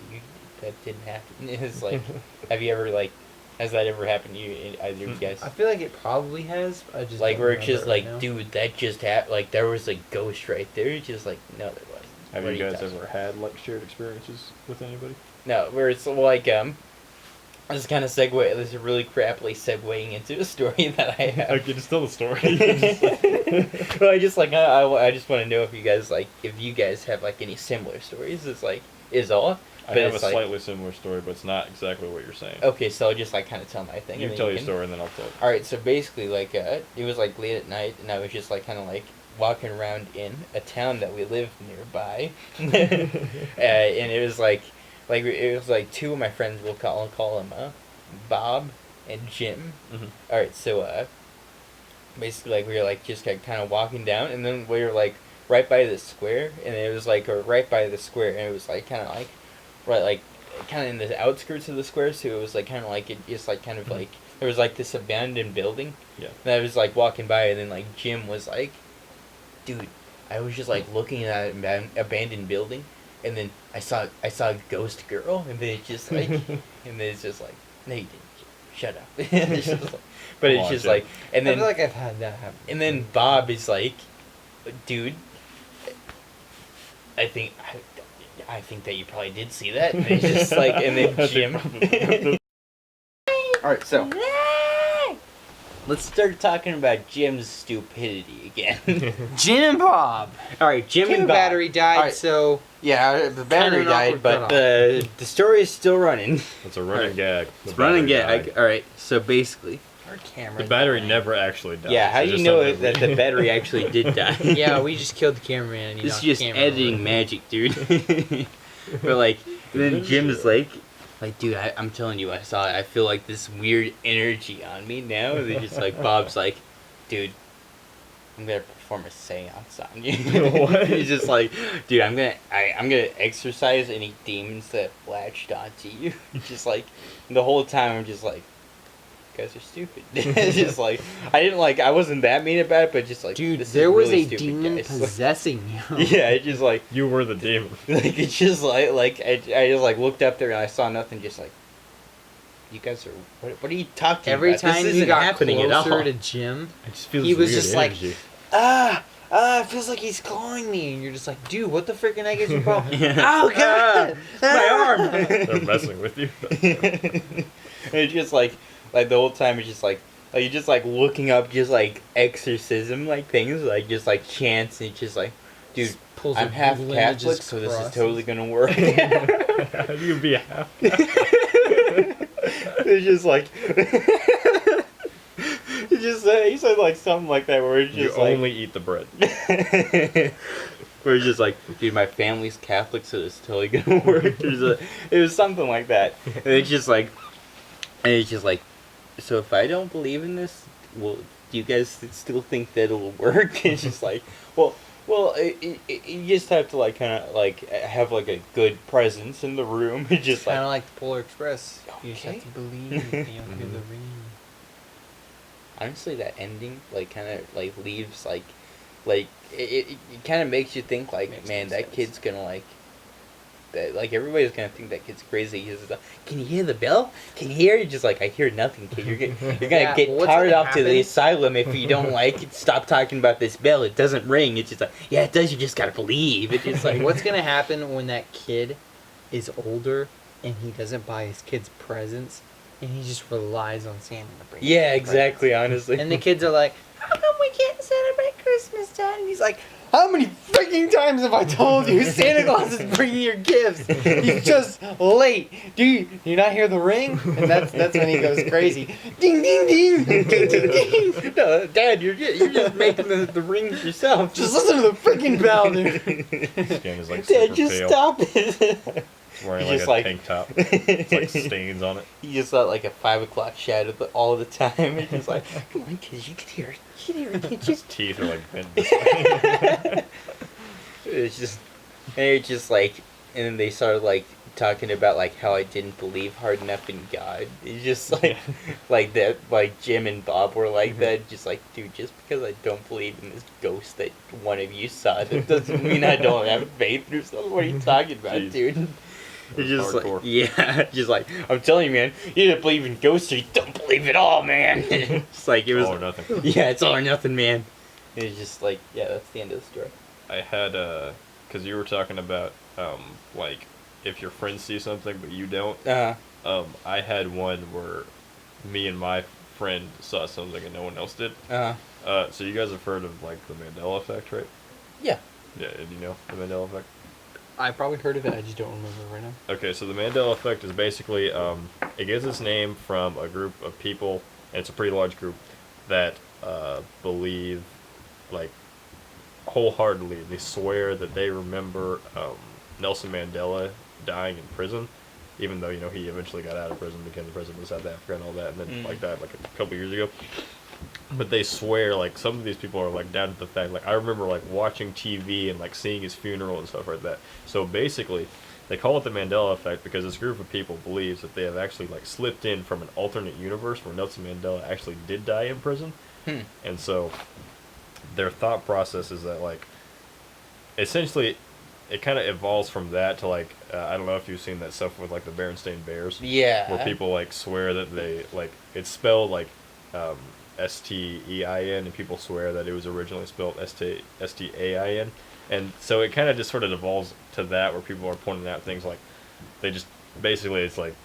That didn't happen." It's like, have you ever like, has that ever happened to you? Either of you guys? I feel like it probably has. I just Like don't where it's just remember it like, right now. dude, that just happened. Like there was a ghost right there. It's just like, no, there wasn't. Have What you are guys talking ever had like shared experiences with anybody? No, where it's like This is kind of this is really crappily segueing into a story that I have. Okay, just tell the story. Well, I just I just want to know if you guys have like any similar stories. It's like is all. I have a slightly similar story, but it's not exactly what you're saying. Okay, so I'll just like kind of tell my thing. You tell your story, and then I'll tell it. All right, so basically, like it was like late at night, and I was just like kind of like walking around in a town that we live nearby, and it was like two of my friends. We'll call them Bob and Jim. Mm-hmm. All right, so basically, like we were like just kind of walking down, and then we were like right by the square, and it was like right by the square, and it was like kind of like right like kind of in the outskirts of the square, so it was like kind of like it just like kind of like there was like this abandoned building. Yeah. And I was like walking by, and then like Jim was like, "Dude, I was just like looking at that abandoned building, and then I saw a ghost girl, and then it's just like, and then it's just like, no, you didn't. Shut up." It's just like, but it's just like, and then I feel like I've had that happen. And then Bob is like, "Dude, I think that you probably did see that." And it's just like, and then Jim. All right, so let's start talking about Jim's stupidity again. Jim and Bob. All right, Jim and Bob. battery died, All right. So Yeah, the battery Kinda an died, awkward but cutoff. the story is still running. It's a running gag. It's running gag. All right, so basically, our camera. The battery never actually died. yeah. How It's do you just know something that the battery actually did die? Yeah, we just killed the cameraman. And This is knocked just the camera editing over. magic, dude. But like, then Jim is like, dude, I'm telling you, I feel like this weird energy on me now. And then just like Bob's like, dude, I'm gonna perform a seance on you. What? He's just like, dude, I'm gonna exorcise any demons that latched onto you. Just like the whole time, I'm just like, you guys are stupid. It's just like I wasn't that mean about it, but just like, Dude, this is there was really a stupid, demon guys. possessing you. Yeah, it's just like you were the demon. Like it's just like I just like looked up there and I saw nothing. Just like, you guys are what are you talking Every about? time This you isn't got happening at closer all. to Jim, It just feels he was weird just like, energy. it feels like he's clawing me, and you're just like, dude, what the freaking heck is your problem? Yeah. Oh god, my arm. They're messing with you. And it's just like the whole time it's just like you're just like looking up just like exorcism like things like just like chants and it's just like, dude, pulls I'm a half Google image, Catholic, just so this is crosses. totally gonna work. How do you be a half? It's just like he said like something like that where it's You just like only eat the bread. where it's just like, dude, my family's Catholic, so it's totally gonna work. It was something like that, and it's just like, so if I don't believe in this, well, do you guys still think that it'll work? It's just like, well, you just have to like kind of like have like a good presence in the room. It's just Kind of like, like the Polar Express. You just Okay. have to believe you feel the rain. honestly, that ending like kind of like leaves like it kind of makes you think like, Makes man, no that sense. kid's gonna like. That, like everybody's gonna think that kid's crazy. He's just like, can you hear the bell? Can you hear? You're just like, I hear nothing, kid. You're gonna Yeah, get what's carted gonna off to the happen- asylum if you don't like stop talking about this bell. It doesn't ring. It's just like, yeah, it does. You just gotta believe. It's just like, What's gonna happen when that kid is older and he doesn't buy his kids presents and he just relies on Santa to bring yeah, him exactly. presents? Honestly, And the kids are like, how come we can't celebrate Christmas, Dad? And he's like, how many freaking times have I told you Santa Claus is bringing your gifts? He's just late. Do you not hear the ring? And that's when he goes crazy. Ding, ding, ding. Ding, ding, ding. no, Dad, you're just making the rings yourself. Just listen to the freaking bell, dude. His skin is like Dad, super just pale. stop it. He's wearing He's like just a like- tank top. It's like stains on it. He just got like a 5 o'clock shadow all the time. It's just like, come on, kids, you can hear it. You can hear it. Kids, His just. teeth are like bent this way. It's just, and it's just like, and then they started like talking about like how I didn't believe hard enough in God. It's just like, like that, like Jim and Bob were like that. Just like, dude, just because I don't believe in this ghost that one of you saw, that doesn't mean I don't have faith or something. What are you talking about, Jeez. dude? It's just like, Hardcore. yeah, just like, I'm telling you, man, you either believe in ghosts or you don't believe at all, man. It's like, it was, All or nothing. yeah, it's all or nothing, man. And it's just like, yeah, that's the end of the story. I had because you were talking about like if your friends see something but you don't. I had one where me and my friend saw something and no one else did. So you guys have heard of like the Mandela effect, right? Yeah. Yeah, and you know the Mandela effect? I probably heard of it. I just don't remember right now. Okay, so the Mandela effect is basically it gets its name from a group of people, and it's a pretty large group that believe like wholeheartedly. They swear that they remember Nelson Mandela dying in prison, even though you know he eventually got out of prison, became the president of South Africa and all that, and then like died like a couple years ago. But they swear like some of these people are like down to the fact like I remember like watching TV and like seeing his funeral and stuff like that. So basically, they call it the Mandela effect because this group of people believes that they have actually like slipped in from an alternate universe where Nelson Mandela actually did die in prison, and so their thought process is that like essentially it kind of evolves from that to like I don't know if you've seen that stuff with like the Berenstain Bears, Yeah. where people like swear that they like it's spelled like Stein, and people swear that it was originally spelled Stain, and so it kind of just sort of evolves to that where people are pointing out things like they just basically it's like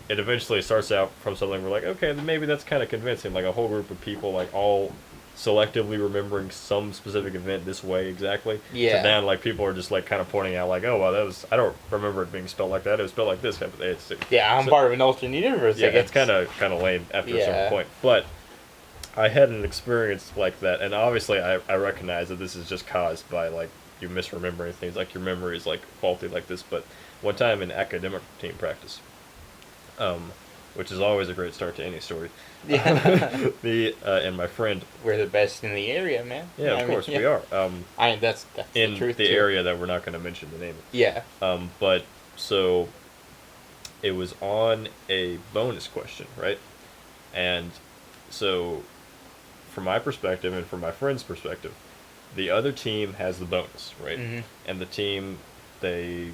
it eventually starts out from something we're like okay then maybe that's kind of convincing like a whole group of people like all selectively remembering some specific event this way exactly. Yeah. So then like people are just like kind of pointing out like oh well that was I don't remember it being spelled like that it was spelled like this. Yeah, I'm part of an alternate universe. Yeah, I guess. it's kind of lame after a certain point. But I had an experience like that, and obviously I recognize that this is just caused by like you misremembering things, like your memory is like faulty like this. But one time in academic team practice, which is always a great start to any story. Yeah. And my friend. We're the best in the area, man. Yeah, of course we are. That's in the truth the too. area that we're not going to mention the name of. Yeah. But so it was on a bonus question, right? And so from my perspective and from my friend's perspective, the other team has the bonus, right? And the team, I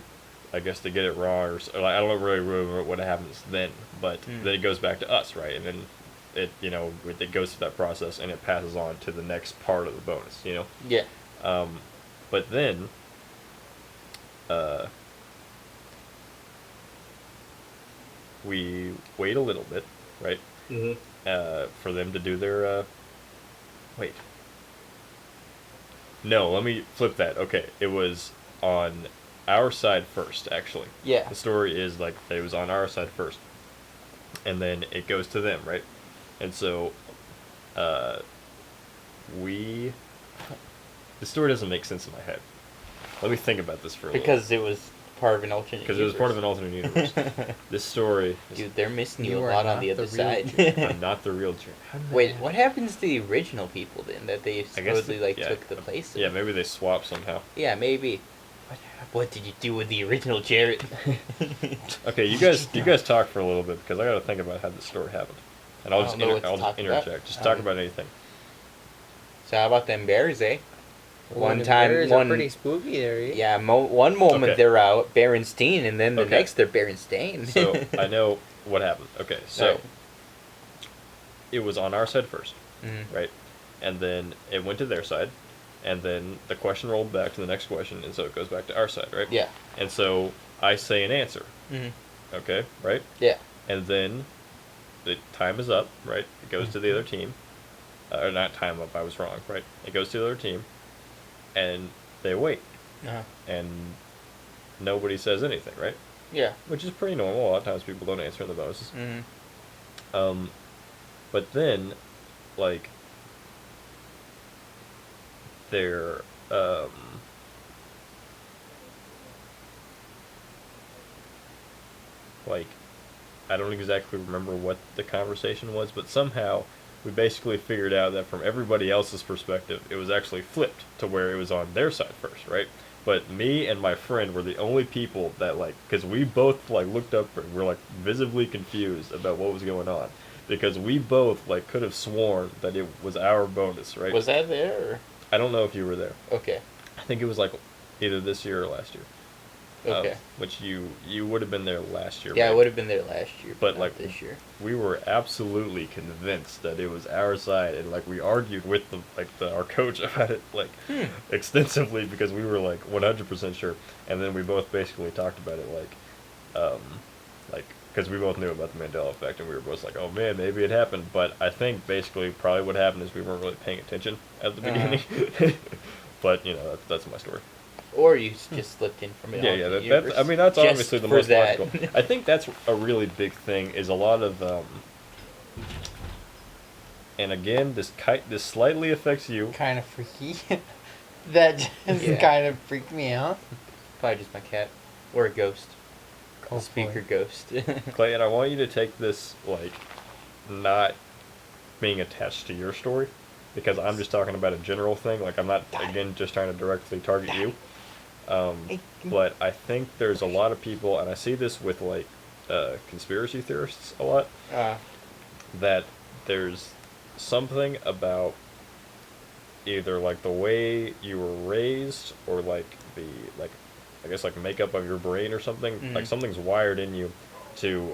guess they get it wrong, or I don't really remember what happens then, but then it goes back to us, right? And then it goes through that process and it passes on to the next part of the bonus, you know? Yeah. But then, we wait a little bit, right? For them to do their, wait. No, let me flip that. Okay, it was on our side first, actually. Yeah. The story is like it was on our side first, and then it goes to them, right? And so, the story doesn't make sense in my head. Let me think about this for a little. Because it was part of an alternate universe. Because it was part of an alternate universe. This story. Dude, they're missing you You a are lot on not the other the real side. I'm not the real Jerry. Wait, what happens to the original people then that they I guess supposedly took the place of? Yeah, maybe they swapped somehow. Yeah, maybe. What did you do with the original Jared? Okay, you guys talk for a little bit because I got to think about how this story happened, and I'll I just don't know what to I'll talk just about. interject. Just talk about anything. So how about them bears, eh? Well, the bears are pretty spooky there. Eh? Yeah, one moment Okay. they're out Berenstain, and then the Okay. next they're Berenstain. So I know what happened. Okay, so Right. it was on our side first, Mhm. right? And then it went to their side, and then the question rolled back to the next question, and so it goes back to our side, right? Yeah. And so I say an answer. Mhm. Okay, right? Yeah. And then the time is up, right? It goes to the other team. Or not time up, I was wrong, right? It goes to the other team, and they wait, Uh-huh. and nobody says anything, right? Yeah. Which is pretty normal. A lot of times people don't answer in the bonuses. Mm-hmm. But then, like, they're, like, I don't exactly remember what the conversation was, but somehow we basically figured out that from everybody else's perspective, it was actually flipped to where it was on their side first, right? But me and my friend were the only people that, like, because we both, like, looked up and were, like, visibly confused about what was going on. Because we both, like, could have sworn that it was our bonus, right? Was that there? Or? I don't know if you were there. Okay. I think it was, like, either this year or last year. Okay. Which you would have been there last year. Yeah, right? I would have been there last year, But, not like, this year. We were absolutely convinced that it was our side, and like we argued with our coach about it extensively because we were like 100% sure, and then we both basically talked about it like because we both knew about the Mandela effect, and we were both like, oh man, maybe it happened. But I think basically probably what happened is we weren't really paying attention at the beginning. But that's my story. Or you just slipped in from it. I mean, that's just obviously the most logical. I think that's a really big thing. Is a lot of and again, this slightly affects you. Kind of freaky. That just kind of freaked me out. Probably just my cat. Or a ghost. A speaker ghost. Clay, and I want you to take this, like, not being attached to your story, because I'm just talking about a general thing. Like, I'm not, again, just trying to directly target you. But I think there's a lot of people, and I see this with, like, conspiracy theorists a lot, that there's something about either, like, the way you were raised, or, like, I guess, like, makeup of your brain or something. Like, something's wired in you to,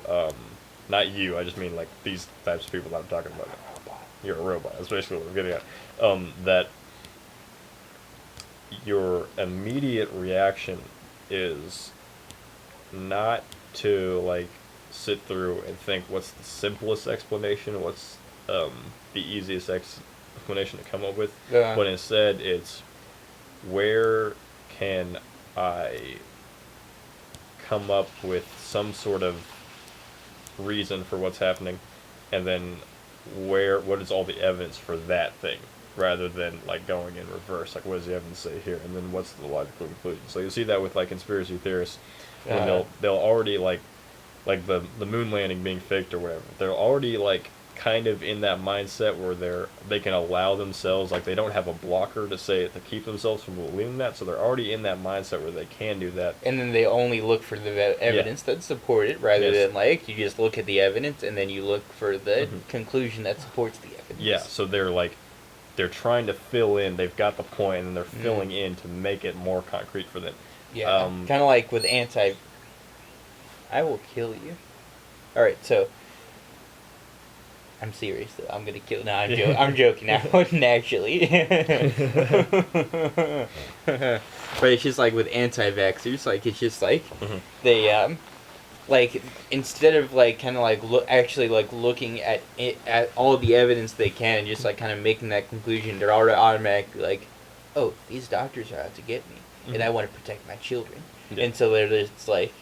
not you, I just mean, like, these types of people that I'm talking about. You're a robot, that's basically what I'm getting at. That your immediate reaction is not to, like, sit through and think what's the simplest explanation, what's the easiest explanation to come up with, but instead it's where can I come up with some sort of reason for what's happening, and then what is all the evidence for that thing, rather than, like, going in reverse, like, what does the evidence say here, and then what's the logical conclusion. So you see that with, like, conspiracy theorists, when they'll already, like the moon landing being faked or whatever, they're already, like, kind of in that mindset where they can allow themselves, like, they don't have a blocker to keep themselves from believing that, so they're already in that mindset where they can do that. And then they only look for the evidence that support it, rather than, like, you just look at the evidence and then you look for the conclusion that supports the evidence. Yeah, so they're trying to fill in, they've got the point, and they're filling in to make it more concrete for them. Yeah, kind of like with I will kill you. Alright, so I'm serious though. I'm gonna kill. No, I'm joking. I wouldn't actually. But it's just like with anti-vaxxers. Like, it's just like they like, instead of, like, kind of like actually, like, looking at all the evidence they can and just, like, kind of making that conclusion, they're already automatically like, oh, these doctors are out to get me, and I want to protect my children, and so they're just like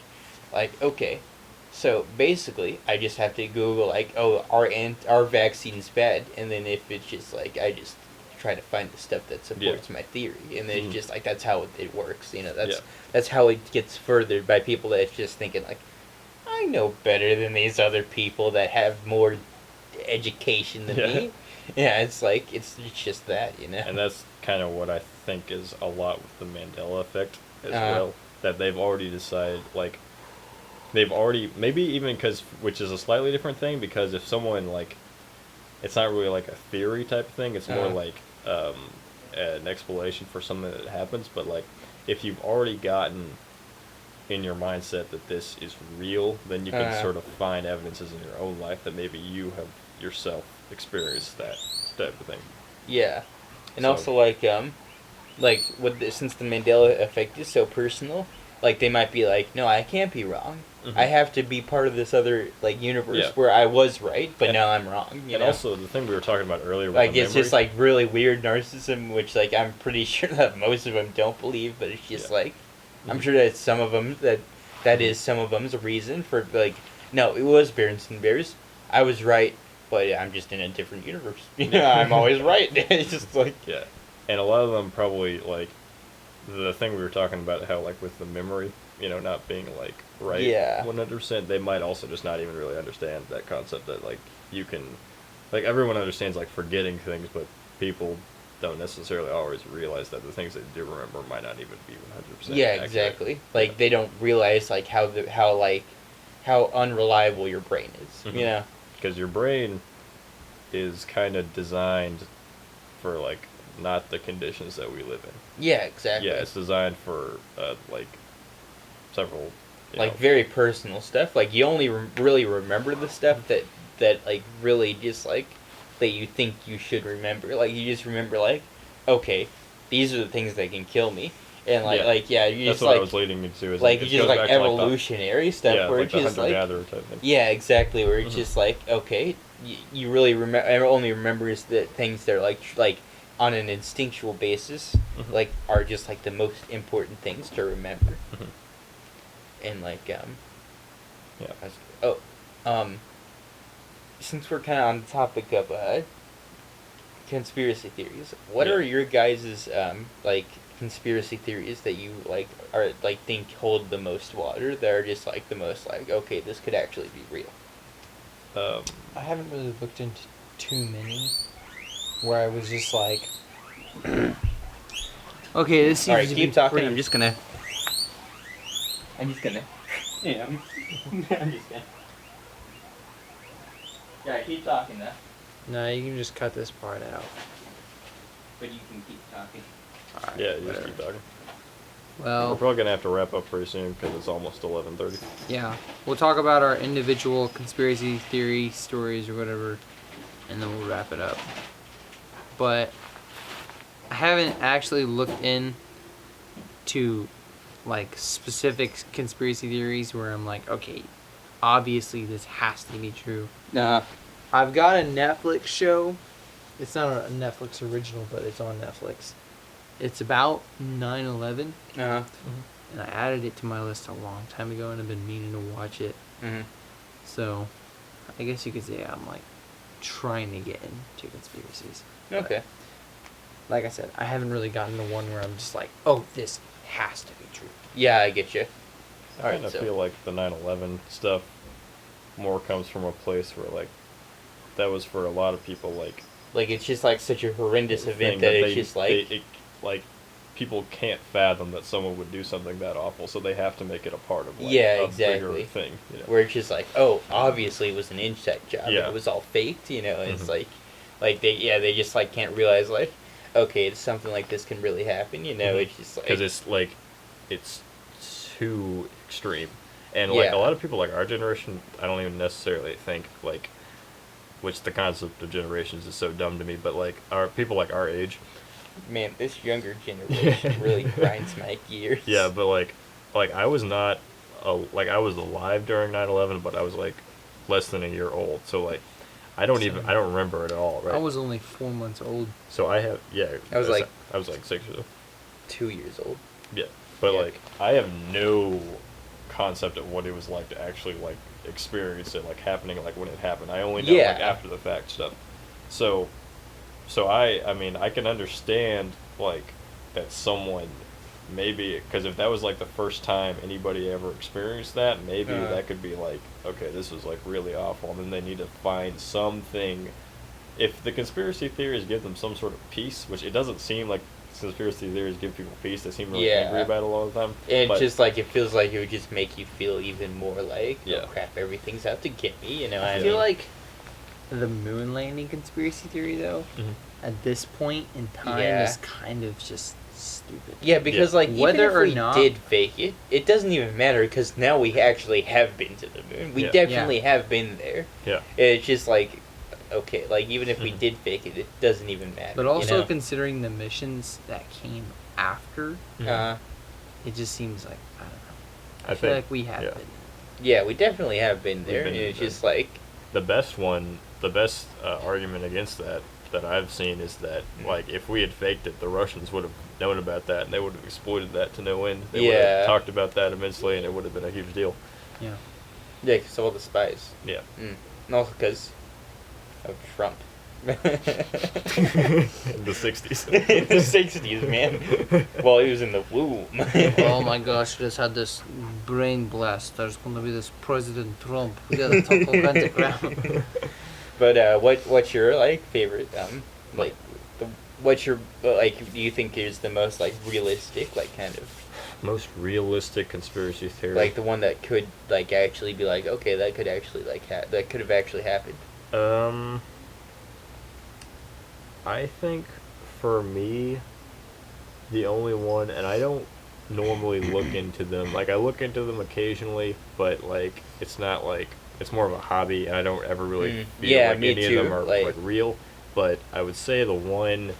okay. So basically, I just have to Google, like, oh, our vaccine's bad, and then if it's just like, I just try to find the stuff that supports my theory, and then it's just like, that's how it works. That's how it gets furthered by people that's just thinking, like, I know better than these other people that have more education than me. Yeah, it's like it's just that, And that's kind of what I think is a lot with the Mandela effect as well. That they've already decided, like. They've already, maybe even which is a slightly different thing, because if someone, like, it's not really like a theory type of thing, it's more like an explanation for something that happens, but, like, if you've already gotten in your mindset that this is real, then you can sort of find evidences in your own life that maybe you have yourself experienced that type of thing. Yeah. And also, like since the Mandela effect is so personal, like, they might be like, no, I can't be wrong. I have to be part of this other, like, universe where I was right, but now I'm wrong. You know? Also, the thing we were talking about earlier with like, it's just, like, really weird narcissism, which, like, I'm pretty sure that most of them don't believe, but it's just, like, I'm sure that some of them, that is some of them's a reason for, like, no, it was Berenstain Bears. I was right, but I'm just in a different universe. I'm always right. It's just, like... Yeah. And a lot of them probably, like, the thing we were talking about, how, like, with the memory, not being, like, right 100%, they might also just not even really understand that concept that, like, you can, like, everyone understands, like, forgetting things, but people don't necessarily always realize that the things they do remember might not even be 100% Yeah, accurate. exactly. Like, they don't realize, like, how unreliable your brain is, Because your brain is kind of designed for, like, not the conditions that we live in. Yeah, exactly. Yeah, it's designed for, like, several... like, very personal stuff. Like, you only really remember the stuff that, like, really just, like, that you think you should remember. Like, you just remember, like, okay, these are the things that can kill me. And yeah, you That's just what I like was leading into. Is like it you just goes like back to, evolutionary stuff yeah, where like it's the just like hunter-gatherer type thing. yeah, exactly, where it's Mhm. just like okay, you really only remembers the things that are like on an instinctual basis, Mhm. like are just like the most important things to remember. Mhm. And like Yeah. I was- oh, since we're kind of on the topic of conspiracy theories, what Yeah. are your guys' like conspiracy theories that you like are like think hold the most water, that are just like the most like okay, this could actually be real? I haven't really looked into too many where I was just like, okay, this seems All right, to keep be talking. pretty. I'm just gonna. Yeah, I'm just gonna. Yeah, keep talking though. No, you can just cut this part out. But you can keep talking. Alright, Yeah, you just whatever. keep talking. We're Well, probably gonna have to wrap up pretty soon because it's almost 11:30. yeah, we'll talk about our individual conspiracy theory stories or whatever, and then we'll wrap it up. But I haven't actually looked in to like specific conspiracy theories where I'm like, okay, obviously this has to be true. Nah. I've got a Netflix show. It's not a Netflix original, but it's on Netflix. It's about 9/11, Uh-huh. and I added it to my list a long time ago, and I've been meaning to watch it. Mm-hmm. So, I guess you could say I'm like trying to get into conspiracies. But, Okay. like I said, I haven't really gotten to one where I'm just like, oh, this has to be true. Yeah, I get you. I Alright, kind of so- feel like the 9/11 stuff more comes from a place where like that was for a lot of people like Like it's just like such a horrendous thing event that it's just like like people can't fathom that someone would do something that awful, so they have to make it a part of like Yeah, a exactly. bigger thing. You know? where it's just like, oh, obviously it was an insect job. Yeah. It was all faked, you know. It's Mhm. like they just like can't realize like, okay, it's something like this can really happen. You know, Mhm. it's just like Because it's too extreme, and like Yeah. a lot of people like our generation, I don't even necessarily think like, which the concept of generations is so dumb to me, but like our people like our age, man, this younger generation really grinds my gears. yeah, but like I was not, like I was alive during 9/11, but I was like less than a year old, so like I don't remember it at all, right? I was only 4 months old. So I have I was like- I was like 6 years old. 2 years old. Yeah, but Yeah. like I have no concept of what it was like to actually like experience it like happening like when it happened. I only know Yeah. like after the fact stuff. So I mean I can understand like that someone maybe because if that was like the first time anybody ever experienced that, maybe that could be like okay, this was like really awful, and then they need to find something. If the conspiracy theories give them some sort of peace, which it doesn't seem like conspiracy theories give people peace, they seem really Yeah. angry about it a lot of the time. And but, just like it feels like it would just make you feel even more like, Yeah. oh crap, everything's out to get me. You know, I I feel mean, like the moon landing conspiracy theory, though, Mhm. at this point in time Yeah. is kind of just stupid. yeah, because Yeah. like Whether even or if we not- did fake it, it doesn't even matter because now we actually have been to the moon. We Yeah. definitely have been there. Yeah. It's just like, okay, like even if we Mhm. did fake it, it doesn't even matter. But also you know? considering the missions that came after, uh, it just seems like, I don't know. I I feel think like we have yeah. been. yeah, we definitely have been there, been and it's there. just like, the best argument against that I've seen is that like if we had faked it, the Russians would have known about that and they would have exploited that to no end. They would Yeah. have talked about that immensely, and it would have been a huge deal. Yeah. yeah, because all the spies. Yeah. And also because of Trump. In the 60s. In the 60s, man. While he was in the womb. Oh my gosh, we just had this brain blast. There's gonna be this President Trump. We gotta talk all kinds of crap. But what's your like favorite like what's your like do you think is the most like realistic like kind of Most realistic conspiracy theory. like the one that could like actually be like okay that could actually like that could have actually happened? I think for me, the only one, and I don't normally look into them. Like I look into them occasionally, but like it's not like it's more of a hobby, and I don't ever really feel Yeah, like me any too, of them are like- like real. But I would say the one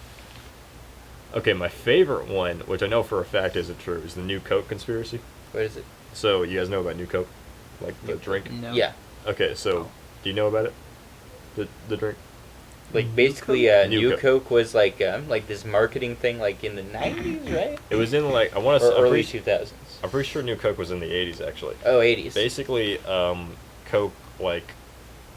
Okay, my favorite one, which I know for a fact isn't true, is the New Coke conspiracy. What is it? So you guys know about New Coke, like the drink? No. Yeah. Okay, so do you know about it? The drink. Like basically, New New Coke was like this marketing thing, like in the 90s, right? It was in like I want to. Or I'm early pretty, 2000s. I'm pretty sure New Coke was in the 80s actually. Oh, 80s. Basically, Coke like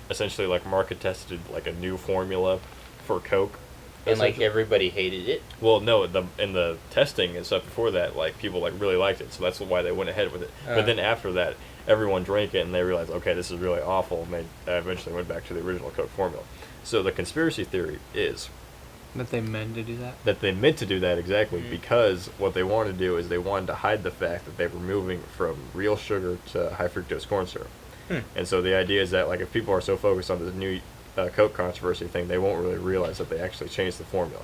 essentially like market tested like a new formula for Coke. And like essentially. everybody hated it. Well, no, in the testing and stuff before that, like people like really liked it, so that's why they went ahead with it. But then after that, everyone drank it and they realized, okay, this is really awful, and they eventually went back to the original Coke formula. So the conspiracy theory is That they meant to do that? that they meant to do that exactly because what they wanted to do is they wanted to hide the fact that they were moving from real sugar to high fructose corn syrup. And so the idea is that like if people are so focused on this new Coke controversy thing, they won't really realize that they actually changed the formula.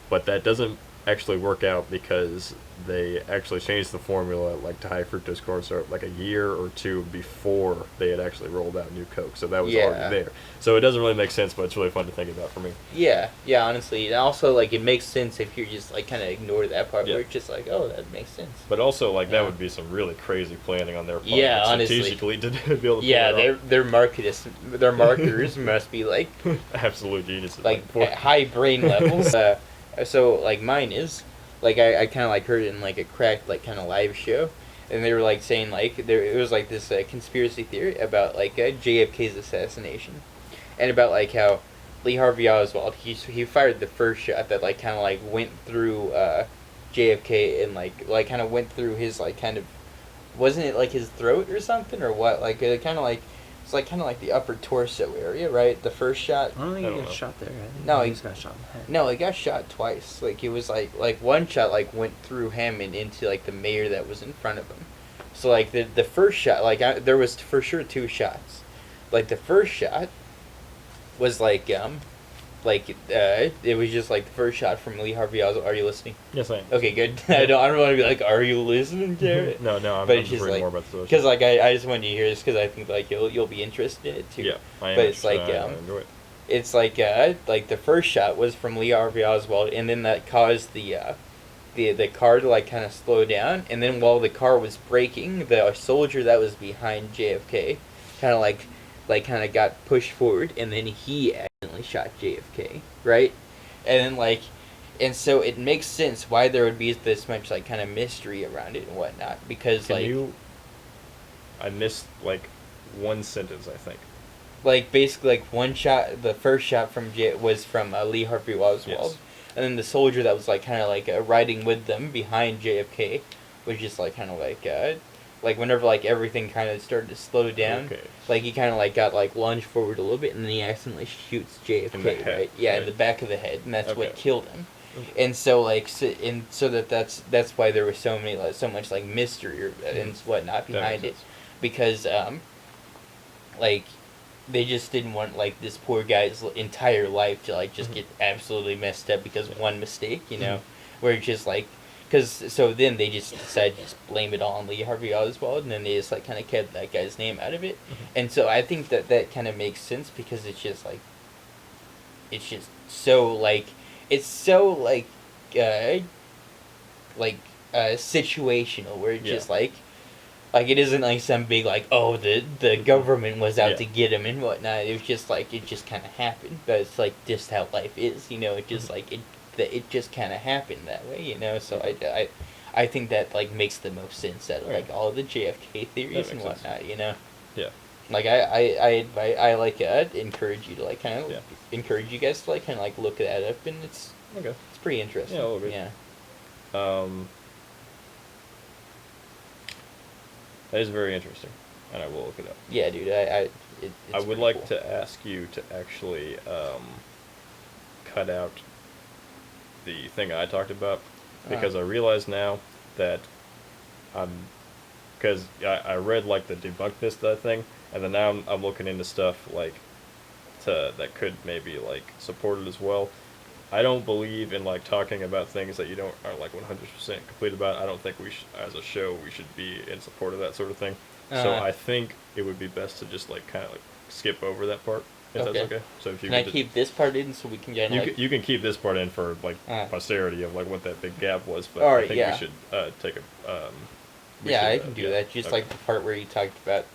But that doesn't actually work out because they actually changed the formula like to high fructose corn syrup like a year or two before they had actually rolled out New Coke. So that was already there. So it doesn't really make sense, but it's really fun to think about for me. Yeah, honestly. And also, like, it makes sense if you just, like, kind of ignore that part Yeah. where it's just like, oh, that makes sense. But also, like, Yeah. that would be some really crazy planning on their part. Yeah, like, honestly. strategically to be able to pull Yeah, it their marketers must be, like, off. Absolute geniuses. like at high brain levels. So, like, mine is, like, I kind of, like, heard it in, like, a cracked, like, kind of live show. And they were, like, saying, like, it was, like, this conspiracy theory about, like, JFK's assassination. And about, like, how Lee Harvey Oswald, he fired the first shot that, like, kind of, like, went through JFK and, like kind of went through his, like, kind of, wasn't it, like, his throat or something, or what? Like, it kind of, like, it's, like, kind of, like, the upper torso area, right? The first shot. I don't think I he don't got know. shot there. I think No, he he- just got shot in the head. No, he got shot twice. Like, it was, like, one shot, like, went through him and into, like, the mayor that was in front of him. So, like, the first shot, like, there was for sure two shots. Like, the first shot was, like, it was just, like, the first shot from Lee Harvey Oswald. Are you listening? Yes, I am. Okay, good. I don't want to be like, are you listening, Jared? No, I'm But just it's just, reading like, more about the social. Because, like, I just wanted you to hear this because I think, like, you'll be interested in it, too. Yeah, I am. But it's, like, I enjoy it. It's like the first shot was from Lee Harvey Oswald, and then that caused the car to, like, kind of slow down, and then while the car was braking, the soldier that was behind JFK kind of kind of got pushed forward, and then he accidentally shot JFK, right? And then, like, and so it makes sense why there would be this much, like, kind of mystery around it and whatnot, because I missed like one sentence, I think. like, basically, like, one shot, the first shot from was from Lee Harvey Oswald. Yes. And then the soldier that was, like, kind of, like, riding with them behind JFK was just, like, kind of, like, whenever, like, everything kind of started to slow down, Okay. like, he kind of, like, got, like, lunged forward a little bit, and then he accidentally shoots JFK, In the head, right? Yeah, in right. the back of the head, and that's what Okay. killed him. Okay. And so, like, that's why there was so much, like, mystery and whatnot That behind makes it. sense. Because, like, they just didn't want, like, this poor guy's entire life to, like, just get absolutely messed up because of one mistake, you know? Where it's just, like, so then they just decided to just blame it all on Lee Harvey Oswald, and then they just, like, kind of kept that guy's name out of it. And so I think that kind of makes sense because it's just, like, it's just so, like, situational where it's Yeah. just, like, it isn't like some big, like, oh, the government was out Yeah. to get him and whatnot. It was just, like, it just kind of happened. But it's, like, just how life is, you know? It just, like, it just kind of happened that way, you know? So I think that, like, makes the most sense out of, like, all of the JFK theories and makes sense. whatnot, you know? Yeah. Like, I'd encourage you to, like, kind of, Yeah. encourage you guys to, like, kind of, like, look that up, and it's Okay. pretty interesting. Yeah, a little bit. Yeah. That is very interesting, and I will look it up. Yeah, dude, I it's would pretty like cool. to ask you to actually cut out the thing I talked about because I realize now that because I read like the debunk this that thing, and then now I'm looking into stuff like that could maybe like support it as well. I don't believe in like talking about things that you don't are like 100% complete about. I don't think we as a show we should be in support of that sort of thing. So I think it would be best to just like kind of like skip over that part. If Okay. that's okay. So if you Can I could keep this part in so we can get you can keep this part in for like Uh. posterity of like what that big gap was, but Alright, I think yeah. we should take a. We Yeah, should, I can do yeah, that. Just okay. like the part where you talked about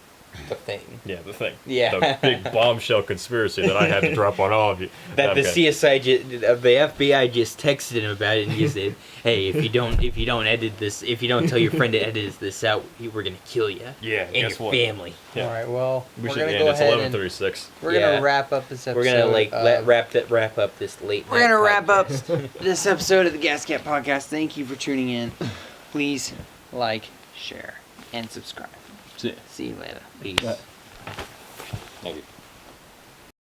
the thing. Yeah, the thing. Yeah. The big bombshell conspiracy that I had to drop on all of you. That the Okay. CSI, the FBI just texted him about it and he said, "Hey, if you don't edit this, if you don't tell your friend to edit this out, we're gonna kill you Yeah, and guess your what? family." Yeah. All right. Well, We we're should gonna end. go It's ahead and 11:36. we're Yeah. gonna wrap up this episode. We're gonna like of- wrap up this late. We're night gonna wrap up podcast. this episode of the Gascap Podcast. Thank you for tuning in. Please like, share, and subscribe. See ya. See you later. Peace. Thank you.